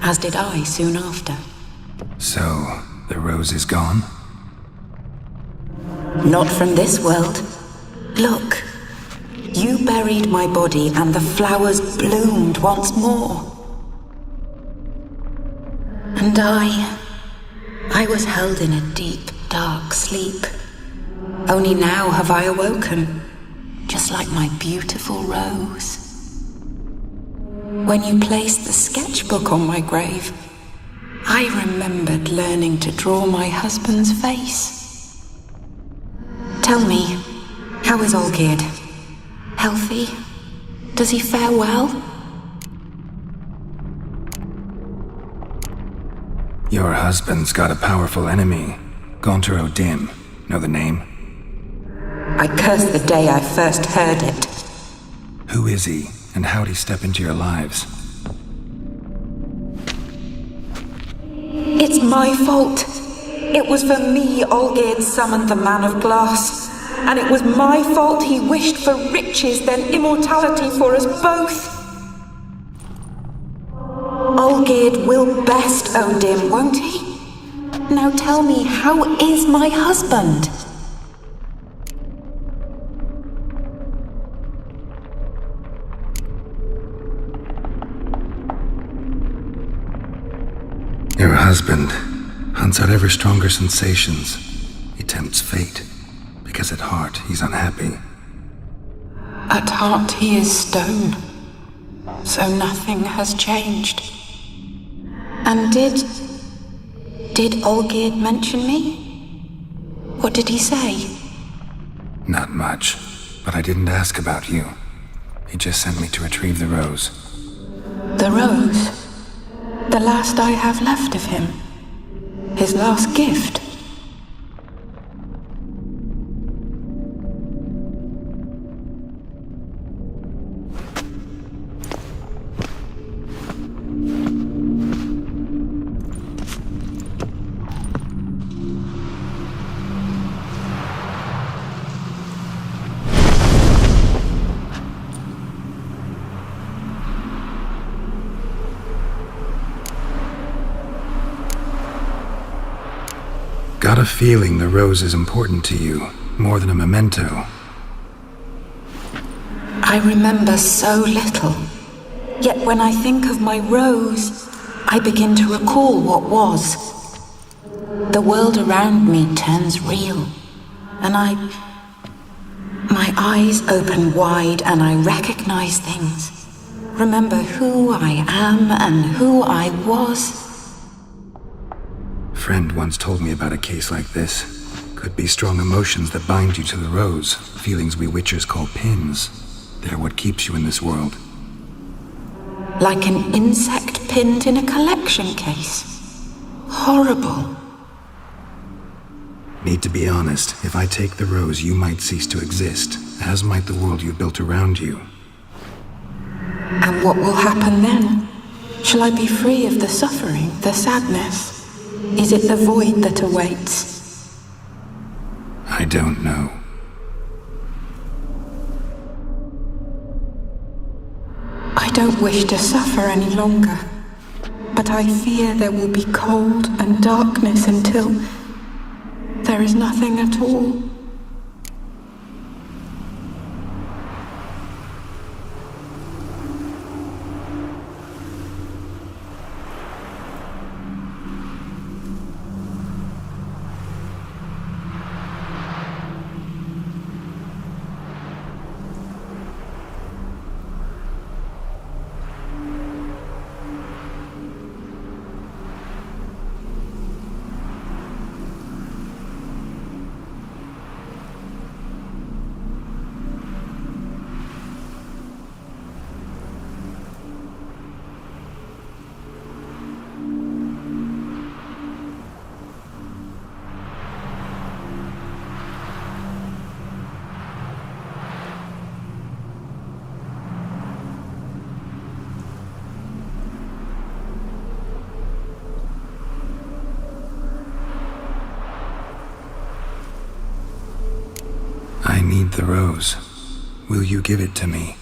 S7: as did I soon after.
S2: So, the rose is gone?
S7: Not from this world. Look, you buried my body and the flowers bloomed once more. And I was held in a deep, dark sleep. Only now have I awoken, just like my beautiful rose. When you placed the sketchbook on my grave, I remembered learning to draw my husband's face. Tell me, how is Olgierd? Healthy? Does he fare well?
S2: Your husband's got a powerful enemy. Gaunter O'Dim. Know the name?
S7: I curse the day I first heard it.
S2: Who is he, and how'd he step into your lives?
S7: It's my fault. It was for me Olgierd summoned the Man of Glass. And it was my fault he wished for riches, then immortality for us both. Olgierd will best O'Dim, won't he? Now tell me, how is my husband?
S2: Your husband hunts out ever stronger sensations. He tempts fate, because at heart he's unhappy.
S7: At heart he is stone, so nothing has changed. And did Olgierd mention me? What did he say?
S2: Not much, but I didn't ask about you. He just sent me to retrieve the rose.
S7: The rose? The last I have left of him. His last gift.
S2: Got a feeling the rose is important to you, more than a memento.
S7: I remember so little. Yet when I think of my rose, I begin to recall what was. The world around me turns real, and my eyes open wide and I recognize things. Remember who I am and who I was.
S2: A friend once told me about a case like this. Could be strong emotions that bind you to the rose, feelings we witchers call pins. They're what keeps you in this world.
S7: Like an insect pinned in a collection case. Horrible.
S2: Need to be honest, if I take the rose, you might cease to exist, as might the world you built around you.
S10: And what will happen then? Shall I be free of the suffering, the sadness? Is it the void that awaits?
S2: I don't know.
S10: I don't wish to suffer any longer, but I fear there will be cold and darkness until there is nothing at all.
S2: I need the rose. Will you give it to me?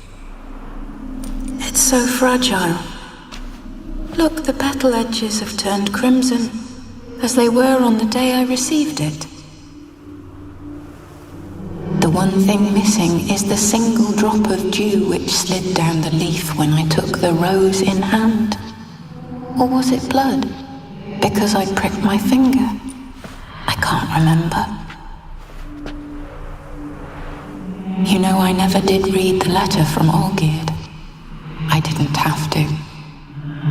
S10: It's so fragile. Look, the petal edges have turned crimson, as they were on the day I received it. The one thing missing is the single drop of dew which slid down the leaf when I took the rose in hand. Or was it blood? Because I pricked my finger. I can't remember. You know, I never did read the letter from Olgierd. I didn't have to.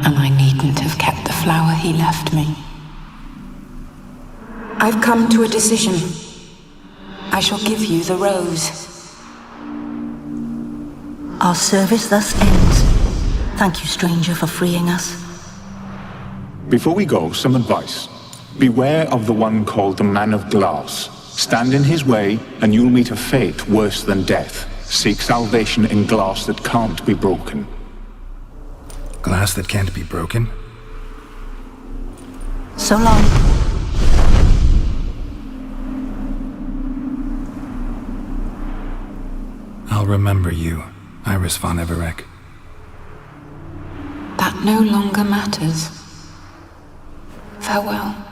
S10: And I needn't have kept the flower he left me. I've come to a decision. I shall give you the rose.
S4: Our service thus ends. Thank you, stranger, for freeing us.
S5: Before we go, some advice. Beware of the one called the Man of Glass. Stand in his way, and you'll meet a fate worse than death. Seek salvation in glass that can't be broken.
S2: Glass that can't be broken?
S4: So long.
S2: I'll remember you, Iris von Everec.
S10: That no longer matters. Farewell.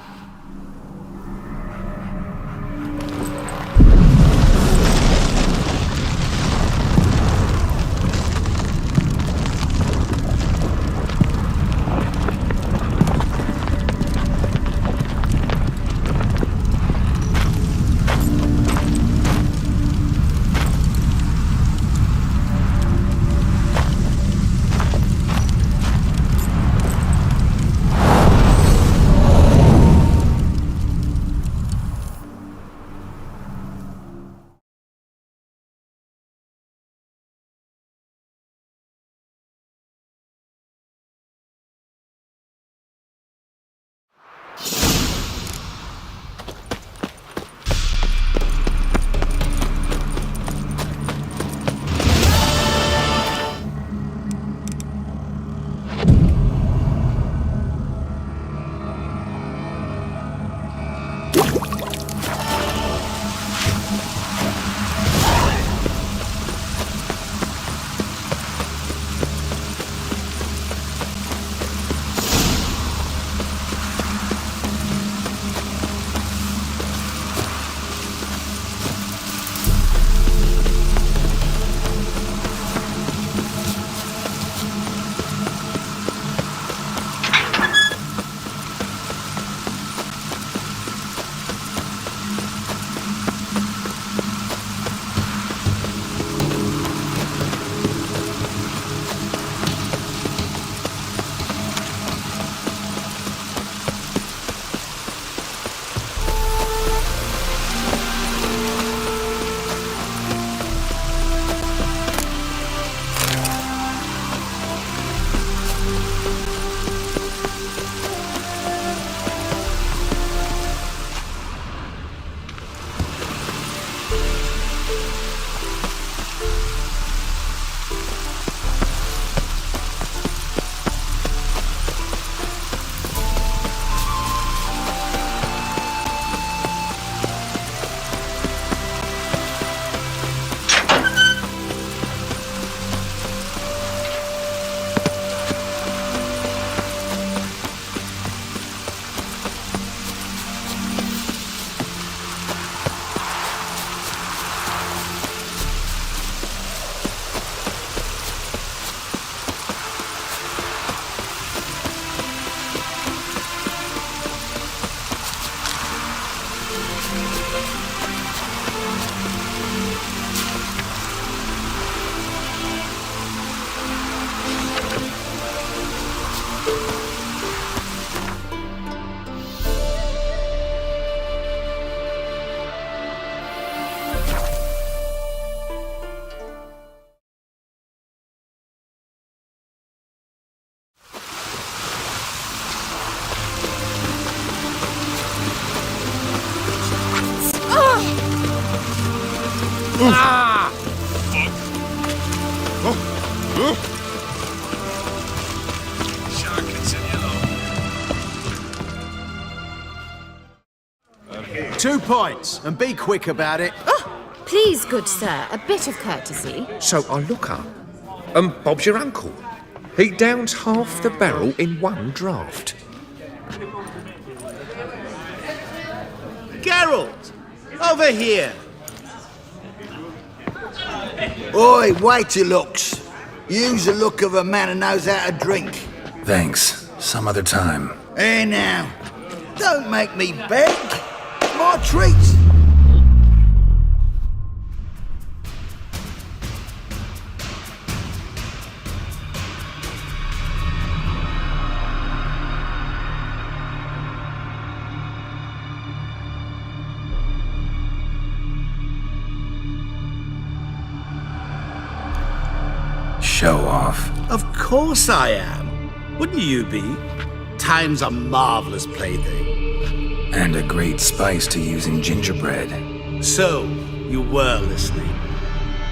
S1: Ah!
S11: Two points, and be quick about it.
S8: Please, good sir, a bit of courtesy.
S6: So I look up, and Bob's your uncle. He downs half the barrel in one draught.
S3: Geralt! Over here!
S12: Oi, wait your looks. Use the look of a man who knows how to drink.
S2: Thanks. Some other time.
S12: Here now. Don't make me beg. My treat.
S2: Show off.
S3: Of course I am. Wouldn't you be? Time's a marvelous plaything.
S2: And a great spice to use in gingerbread.
S3: So, you were listening.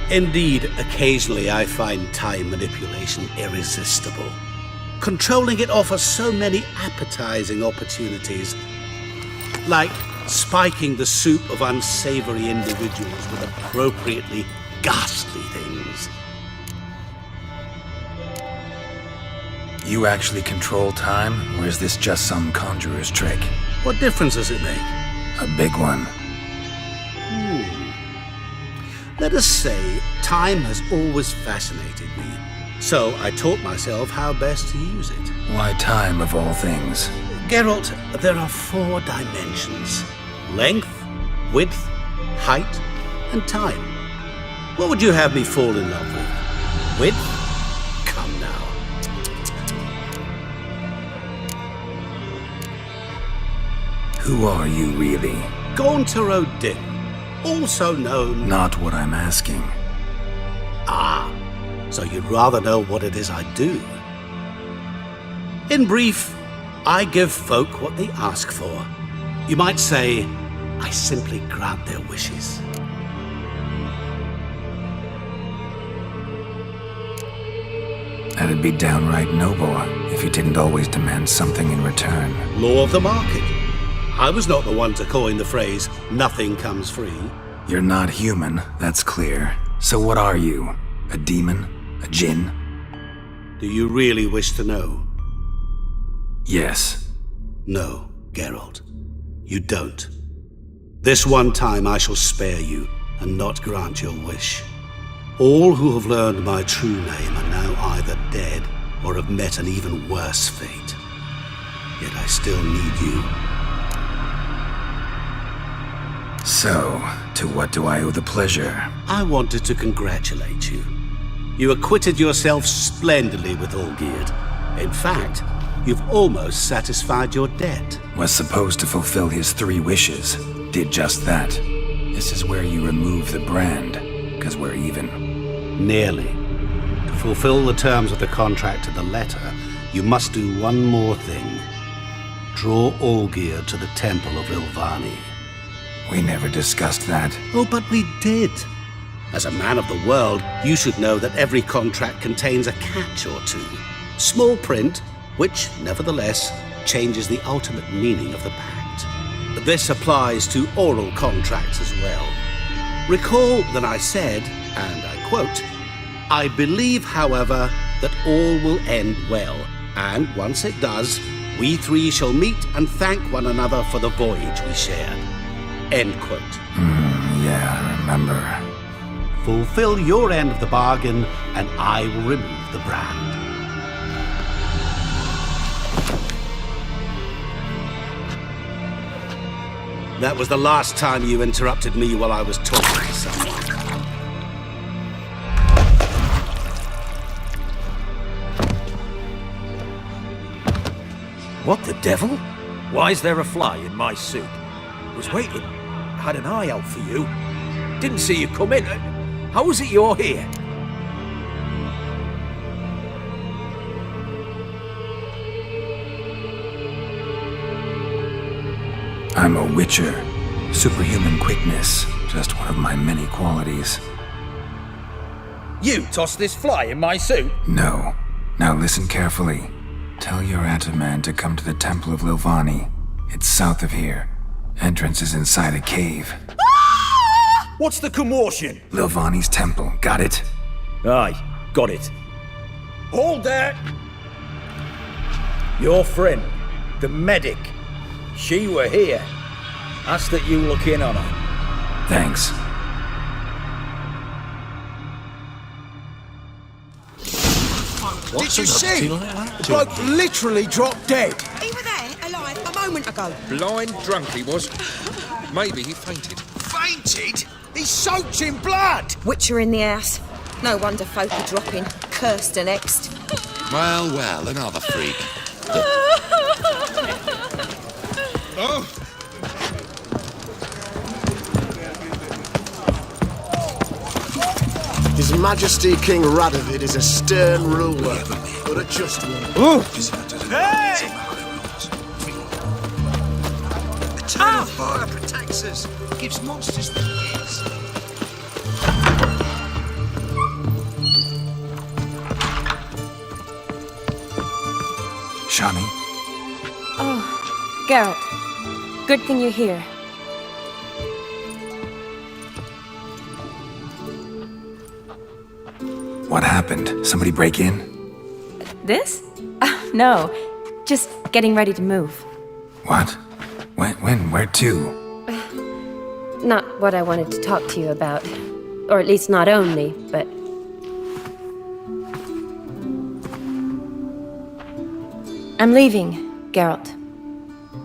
S3: Indeed, occasionally I find time manipulation irresistible. Controlling it offers so many appetizing opportunities. Like spiking the soup of unsavory individuals with appropriately ghastly things.
S2: You actually control time, or is this just some conjurer's trick?
S3: What difference does it make?
S2: A big one.
S3: Let us say time has always fascinated me. So I taught myself how best to use it.
S2: Why time of all things?
S3: Geralt, there are 4 dimensions. Length, width, height, and time. What would you have me fall in love with? Width? Come now.
S2: Who are you really?
S3: Gauntero Din, also known...
S2: Not what I'm asking.
S3: Ah, so you'd rather know what it is I do. In brief, I give folk what they ask for. You might say, I simply grant their wishes.
S2: That'd be downright noble if you didn't always demand something in return.
S3: Law of the market. I was not the one to coin the phrase, nothing comes free.
S2: You're not human, that's clear. So what are you? A demon? A djinn?
S3: Do you really wish to know?
S2: Yes.
S3: No, Geralt. You don't. This one time I shall spare you and not grant your wish. All who have learned my true name are now either dead or have met an even worse fate. Yet I still need you.
S2: So, to what do I owe the pleasure?
S3: I wanted to congratulate you. You acquitted yourself splendidly with Olgierd. In fact, you've almost satisfied your debt.
S2: Was supposed to fulfill his 3 wishes. Did just that. This is where you remove the brand, because we're even.
S3: Nearly. To fulfill the terms of the contract to the letter, you must do one more thing. Draw Olgierd to the Temple of Ilvani.
S2: We never discussed that.
S3: Oh, but we did. As a man of the world, you should know that every contract contains a catch or two. Small print, which, nevertheless, changes the ultimate meaning of the pact. This applies to oral contracts as well. Recall that I said, and I quote, "I believe, however, that all will end well, and once it does, we 3 shall meet and thank one another for the voyage we shared." End quote.
S2: Yeah, I remember.
S3: Fulfill your end of the bargain, and I will remove the brand. That was the last time you interrupted me while I was talking to someone.
S13: What the devil? Why is there a fly in my soup? Was waiting. Had an eye out for you. Didn't see you come in. How is it you're here?
S2: I'm a witcher. Superhuman quickness, just one of my many qualities.
S13: You tossed this fly in my suit?
S2: No. Now listen carefully. Tell your Ataman to come to the Temple of Lilvani. It's south of here. Entrance is inside a cave.
S13: What's the commotion?
S2: Lilvani's temple, got it?
S13: Aye, got it.
S1: Hold that!
S13: Your friend, the medic, she were here. Ask that you look in on her.
S2: Thanks.
S11: Did you see? The bloke literally dropped dead.
S14: He was there, alive, a moment ago.
S6: Blind drunk he was. Maybe he fainted.
S11: Fainted? He's soaked in blood.
S14: Witcher in the house. No wonder folk are dropping. Cursed and next.
S15: Well, well, another freak.
S1: Oh!
S16: His Majesty King Radovid is a stern ruler, but a just one.
S11: Hey!
S9: Eternal fire protects us. Gives monsters the years.
S2: Shani?
S17: Oh, Geralt. Good thing you're here.
S2: What happened? Somebody break in?
S17: This? No. Just getting ready to move.
S2: What? When? Where to?
S17: Not what I wanted to talk to you about. Or at least not only, but... I'm leaving, Geralt.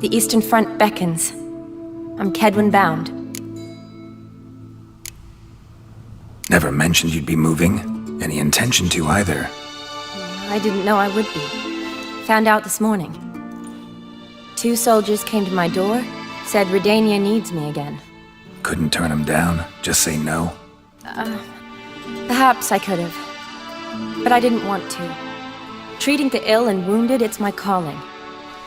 S17: The Eastern Front beckons. I'm Kedwin bound.
S2: Never mentioned you'd be moving. Any intention to either.
S17: I didn't know I would be. Found out this morning. 2 soldiers came to my door, said Redania needs me again.
S2: Couldn't turn him down? Just say no?
S17: Perhaps I could have. But I didn't want to. Treating the ill and wounded, it's my calling.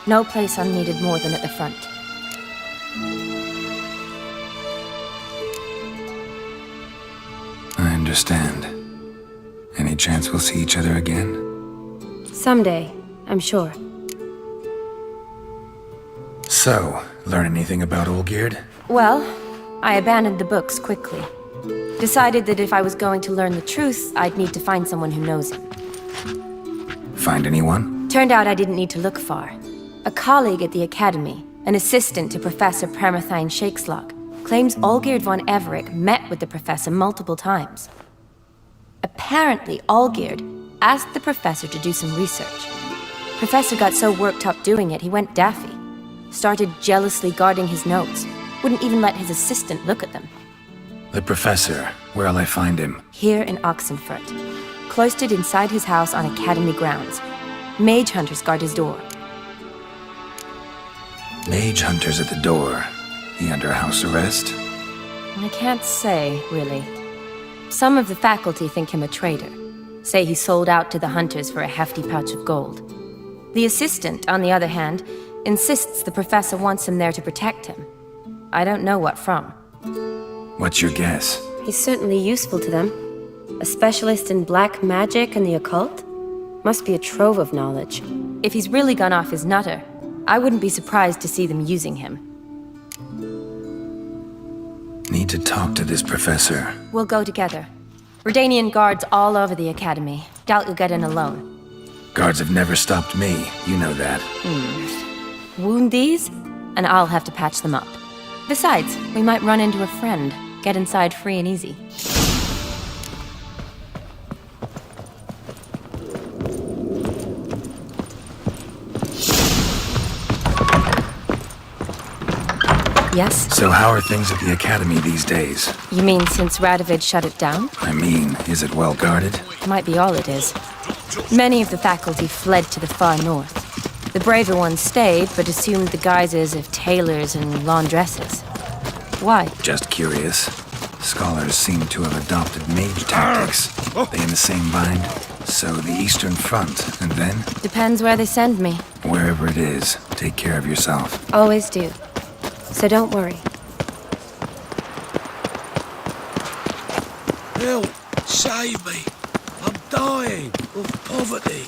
S17: No place I'm needed more than at the front.
S2: I understand. Any chance we'll see each other again?
S17: Someday, I'm sure.
S2: So, learn anything about Olgierd?
S17: Well, I abandoned the books quickly. Decided that if I was going to learn the truth, I'd need to find someone who knows him.
S2: Find anyone?
S17: Turned out I didn't need to look far. A colleague at the Academy, an assistant to Professor Permathine Shakeslock, claims Olgierd von Everec met with the professor multiple times. Apparently, Olgierd asked the professor to do some research. Professor got so worked up doing it, he went daffy. Started jealously guarding his notes. Wouldn't even let his assistant look at them.
S2: The professor. Where'll I find him?
S17: Here in Oxenfurt. Cloistered inside his house on Academy grounds. Mage hunters guard his door.
S2: Mage hunters at the door. He under house arrest?
S17: I can't say, really. Some of the faculty think him a traitor. Say he sold out to the hunters for a hefty pouch of gold. The assistant, on the other hand, insists the professor wants him there to protect him. I don't know what from.
S2: What's your guess?
S17: He's certainly useful to them. A specialist in black magic and the occult? Must be a trove of knowledge. If he's really gone off his nutter, I wouldn't be surprised to see them using him.
S2: Need to talk to this professor.
S17: We'll go together. Redanian guards all over the Academy. Doubt you'll get in alone.
S2: Guards have never stopped me, you know that.
S17: Wound these, and I'll have to patch them up. Besides, we might run into a friend. Get inside free and easy. Yes?
S2: So how are things at the Academy these days?
S17: You mean since Radovid shut it down?
S2: I mean, is it well guarded?
S17: Might be all it is. Many of the faculty fled to the far north. The braver ones stayed, but assumed the guises of tailors and laundresses. Why?
S2: Just curious. Scholars seem to have adopted mage tactics. They in the same bind? So the Eastern Front, and then?
S17: Depends where they send me.
S2: Wherever it is, take care of yourself.
S17: Always do. So don't worry.
S1: Help! Save me! I'm dying of poverty.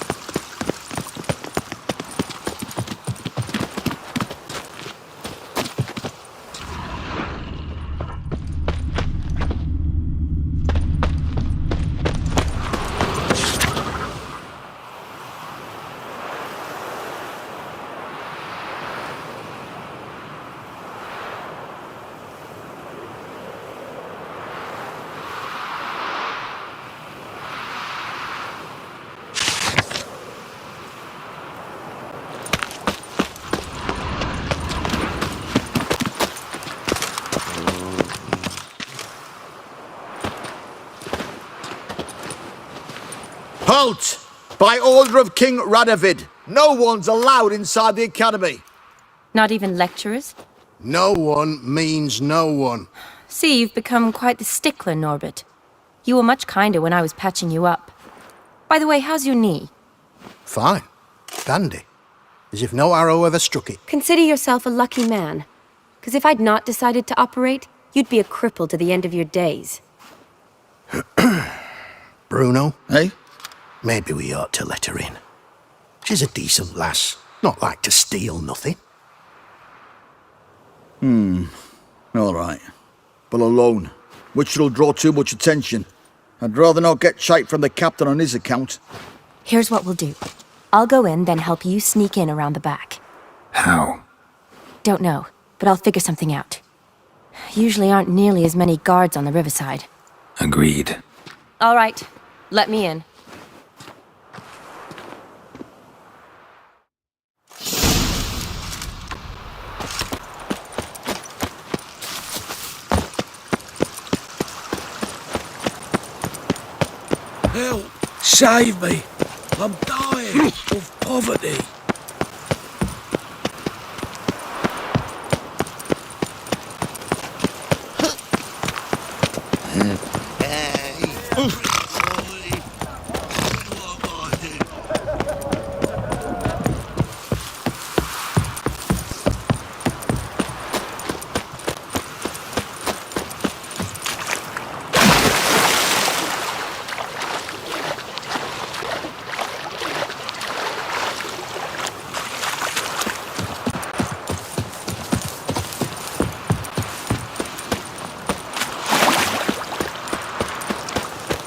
S12: Halt! By order of King Radovid, no one's allowed inside the academy.
S17: Not even lecturers?
S16: No one means no one.
S17: See, you've become quite the stickler, Norbert. You were much kinder when I was patching you up. By the way, how's your knee?
S16: Fine. Dandy. As if no arrow ever struck it.
S17: Consider yourself a lucky man. Because if I'd not decided to operate, you'd be a cripple to the end of your days.
S16: Bruno?
S12: Eh?
S16: Maybe we ought to let her in. She's a decent lass. Not like to steal nothing.
S12: All right. But alone, which will draw too much attention. I'd rather not get shite from the captain on his account.
S17: Here's what we'll do. I'll go in, then help you sneak in around the back.
S2: How?
S17: Don't know, but I'll figure something out. Usually aren't nearly as many guards on the riverside.
S2: Agreed.
S17: All right, let me in.
S1: Help! Save me! I'm dying of poverty.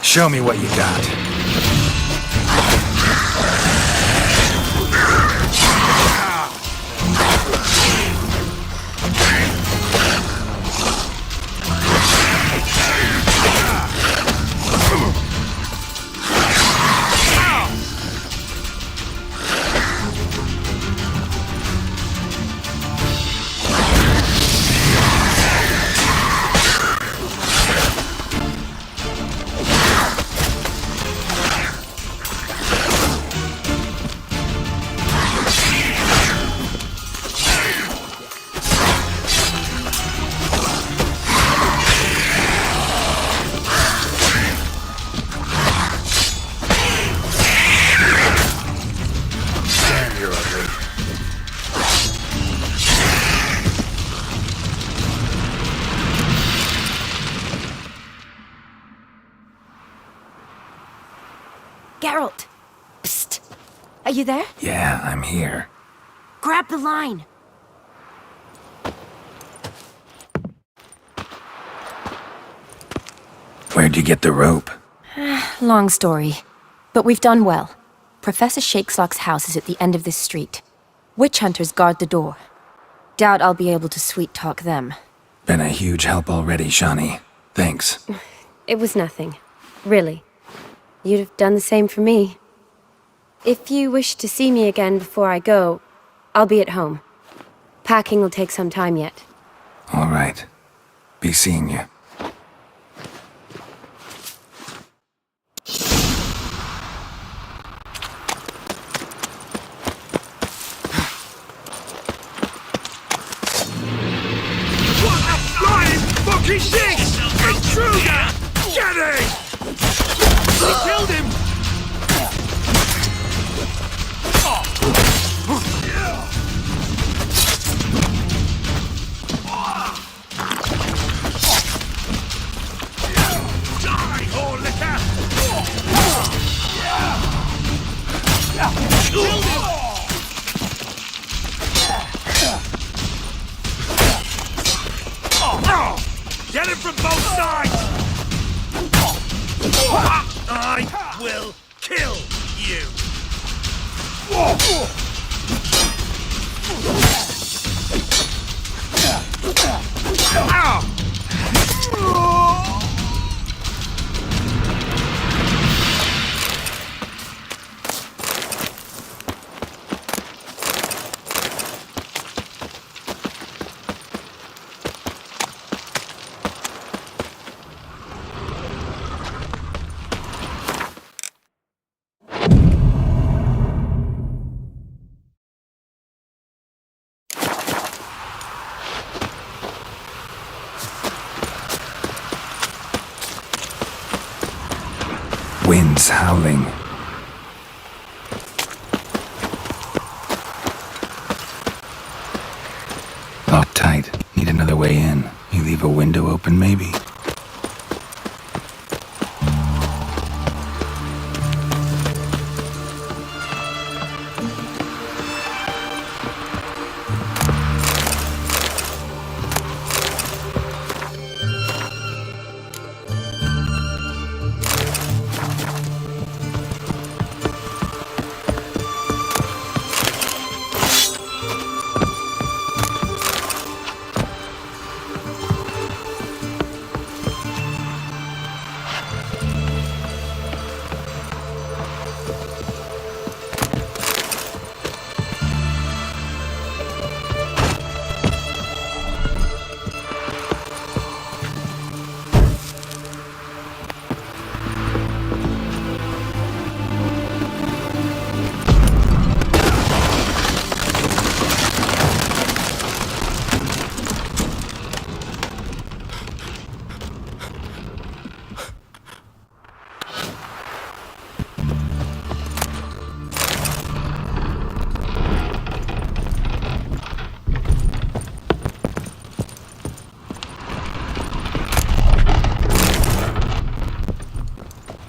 S2: Show me what you got.
S17: Geralt! Psst! Are you there?
S2: Yeah, I'm here.
S17: Grab the line!
S2: Where'd you get the rope?
S17: Long story. But we've done well. Professor Shakeslock's house is at the end of this street. Witch hunters guard the door. Doubt I'll be able to sweet-talk them.
S2: Been a huge help already, Shani. Thanks.
S17: It was nothing. Really. You'd have done the same for me. If you wish to see me again before I go, I'll be at home. Packing will take some time yet.
S2: All right. Be seeing you.
S1: What a flying fucking shit! Intruder! Get him! He killed him!
S13: from both sides! I will kill you!
S2: Winds howling. Locked tight. Need another way in. You leave a window open, maybe?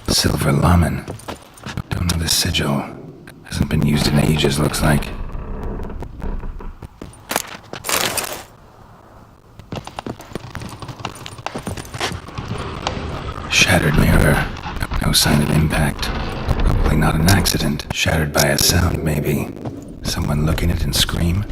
S2: Silver Laman. Don't know the sigil. Hasn't been used in ages, looks like. Shattered mirror. No sign of impact. Probably not an accident. Shattered by a sound, maybe. Someone looking at it and scream.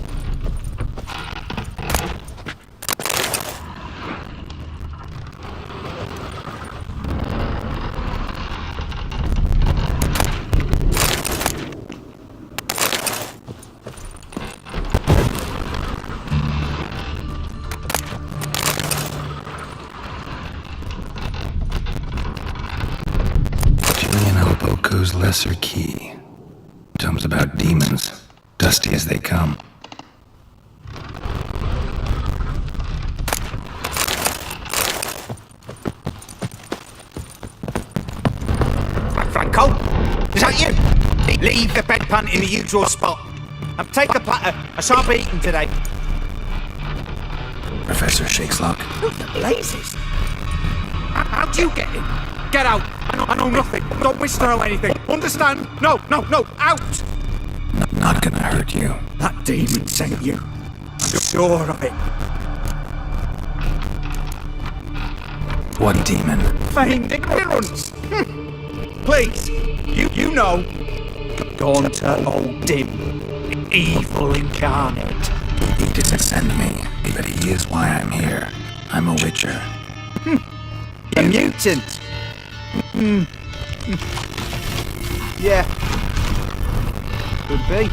S2: Lesser key. Tomes about demons, dusty as they come.
S18: Franco? Is that you? Leave the bedpan in the usual spot. And take the platter. I shan't be eating today.
S2: Professor Shakeslock.
S18: Who the blazes? How'd you get in? Get out! I know nothing. Don't whisper or anything. Understand? No, out!
S2: Not gonna hurt you.
S18: That demon sent you. I'm sure of it.
S2: What demon?
S18: Feigned ignorance. Please, you know. Gaunter old dim. Evil incarnate.
S2: He didn't send me, but he is why I'm here. I'm a witcher.
S18: A mutant. Yeah. Could be.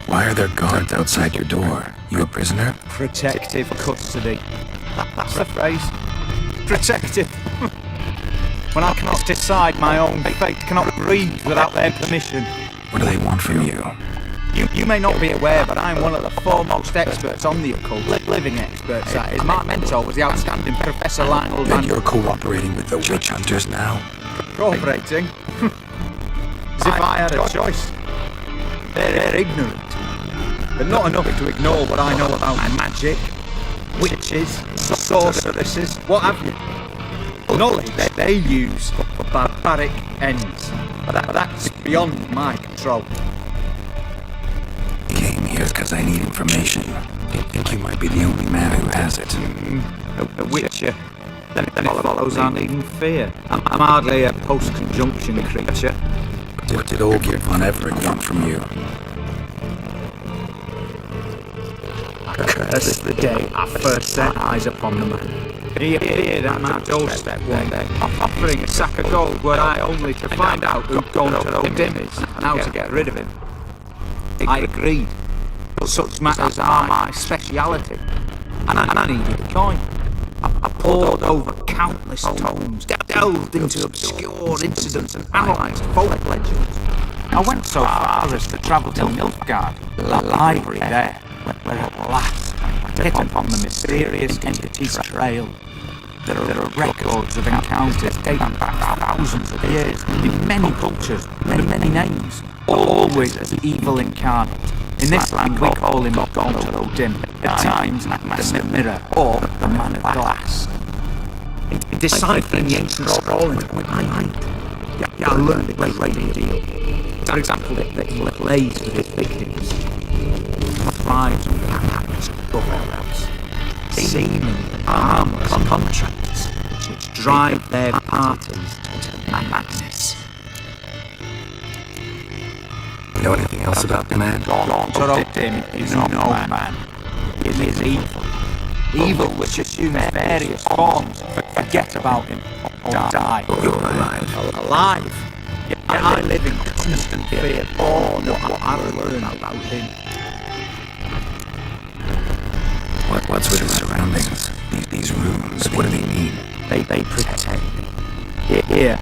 S2: Why are there guards outside your door? You a prisoner?
S18: Protective custody. That's the phrase. Protective. When I cannot decide my own fate, cannot breathe without their permission.
S2: What do they want from you?
S18: You may not be aware, but I'm one of the foremost experts on the occult. Living experts, that is. My mentor was the outstanding Professor Lionel Van...
S2: And you're cooperating with the witch hunters now?
S18: Cooperating? As if I had a choice. They're ignorant. But not enough to ignore what I know about magic, witches, sorceresses, what have you. Knowledge that they use for barbaric ends. But that's beyond my control.
S2: Came here because Because I need information. I think you might be the only man who has it.
S18: A witcher. Then it follows on even fear. I'm hardly a post-conjunction creature.
S2: What did Olgierd von Everec want from you?
S18: I cursed the day I first set eyes upon the man. He appeared at my doorstep one day, offering a sack of gold were I only to find out who Gaunter O'Dim is and how to get rid of him. I agreed. Such matters are my speciality, and I needed a coin. I pored over countless tomes, delved into obscure incidents and analysed folk legends. I went so far as to travel to Nilfgaard, the library there, where at last I hit upon the mysterious entity's trail. There are records of encounters dating back thousands of years, in many cultures, many names, always as evil incarnate. In this land we call him Gaunter O'Dim, at times the Mirror or the Man of Glass. In deciphering the ancient scroll into my mind, I learned a great deal. For example, that he lays with his victims, thrives on happiness above all else, seeming armed contractors which drive their parties to madness.
S2: Know anything else about the man?
S18: Gaunter O'Dim is no man. He is evil. Evil which assumes various forms. Forget about him or die.
S2: You're alive.
S18: Alive? Yet I live in constant fear of what I learn about him.
S2: What's with the surroundings? These rooms, what do they mean?
S18: They protect me. Here,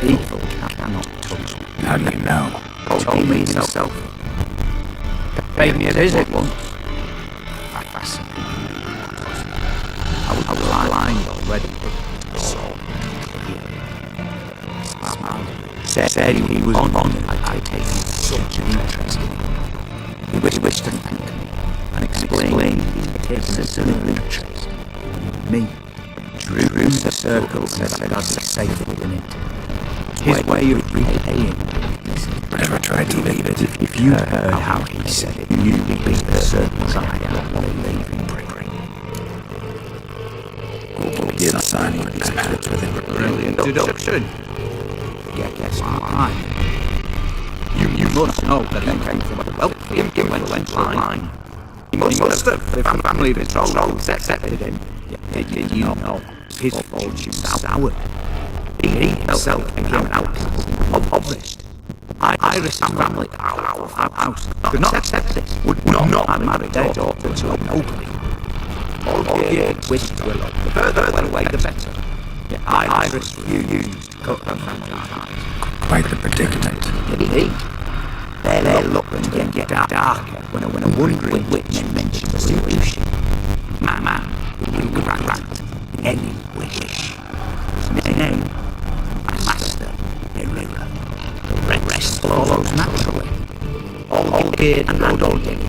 S18: evil cannot touch me.
S2: How do you know?
S18: Told me himself. Paid me a visit once. Fascinating. I was lying already. Said he was honoured I taken such an interest in him. He wished to thank me and explain he'd taken a similar interest in me. Drew the circle said I'd be safe within it. His way of repaying
S2: Never tried to leave it.
S18: If you heard how he said it, you'd be the circle's eye out on the leaving prick.
S2: We did assign you these patterns with him.
S18: Brilliant deduction. Guess why? You must know that he came from a wealthy and given line. He must have, if family of his roads accepted him. Did you know his fortune soured? He himself became an outcast of this. Iris' family, our house, could not accept this, would not have married their daughter to a nobody. Olgierd wished to elope, the further away the better. Yet Iris refused to cut her franchise.
S2: Quite the predicament.
S18: Indeed. Their luck can get darker when a wandering witch mentions a solution. Man, who could grant any wish. His name, Master Herrera. The rest follows naturally. Olgierd and Olgierd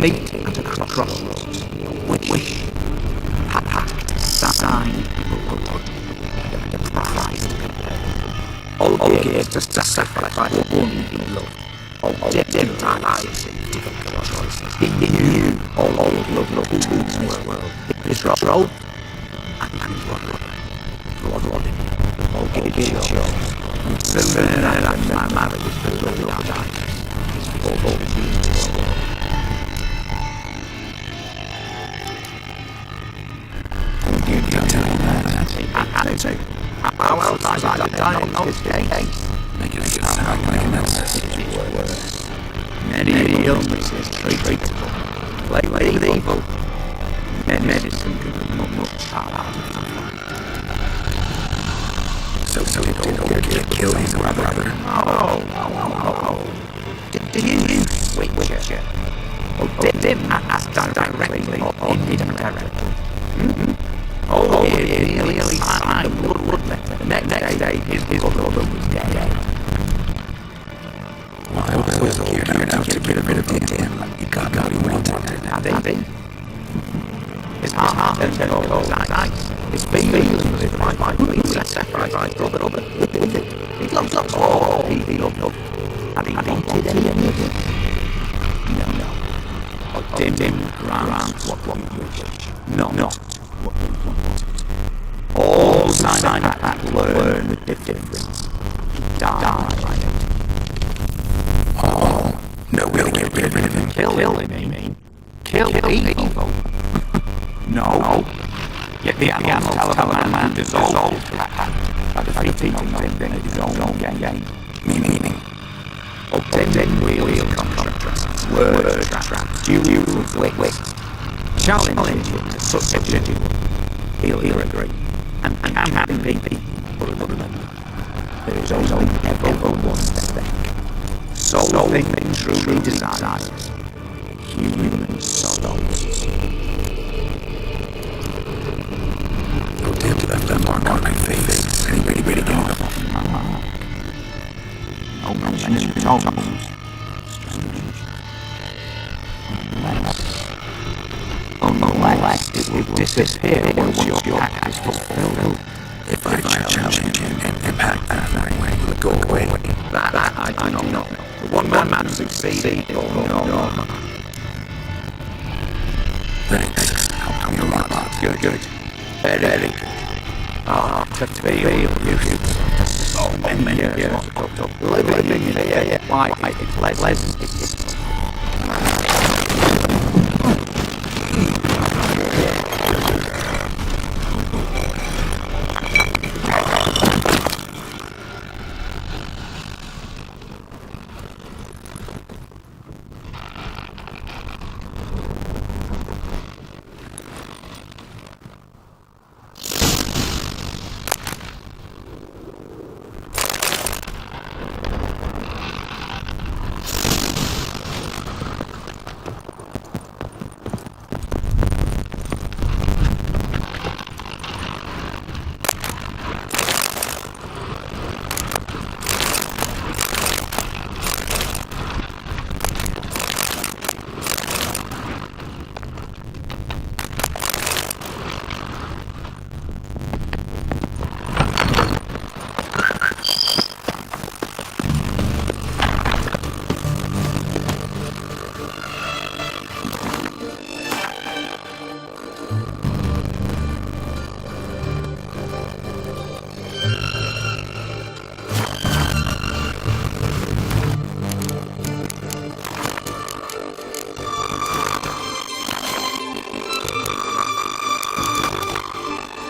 S18: meeting at a crossroads. Wish, pact, sign, the prize. Olgierd just sacrificed one he loved. Olgierd dies in difficult choices. He knew all love looms in this world. His role and his brother. Olgierd chose. Soon after my marriage with the Lord died. His full
S2: You tell me that.
S18: And it's how else I die in his case?
S2: Making it sound like an illness.
S18: Many illnesses treatable. Like evil. Medicine can be much harder.
S2: So did Olgierd kill his brother?
S18: Oh. Did you witcher? Did ask directly or indirectly? He nearly signed the blood letter. The next day, his brother was dead.
S2: Why was Olgierd out to get rid of him? He got what he wanted.
S18: Had he? His heart turned cold as ice. His feelings was his wife. He sacrificed brother. He loved all he loved. Had he wanted any of it? No. him grant what we wish, not what we want. All sign that learn the difference. Die by it.
S2: Oh, no, we'll get rid of him.
S18: Kill him, you mean? Kill evil? No. Yet the animals tell a man dissolved by defeating him in his own game.
S2: Meaning?
S18: Obtain wheel contract, word trap, due wit. Challenge him to such a duel. He'll agree. And can be for them. There is only ever one step. Soul thing truly desire. Human souls.
S2: Oh, damn, did I left mark on my face? Anybody get off?
S18: No mention in tongues. Strange. Unless it will disappear once your act is fulfilled.
S2: If I challenge and impact that way, will it go away?
S18: That I do not know. The one man succeeded or no.
S2: Thanks. Helped me a lot.
S18: Good. Very good. To feel you so many years living in here. Why it's pleasant.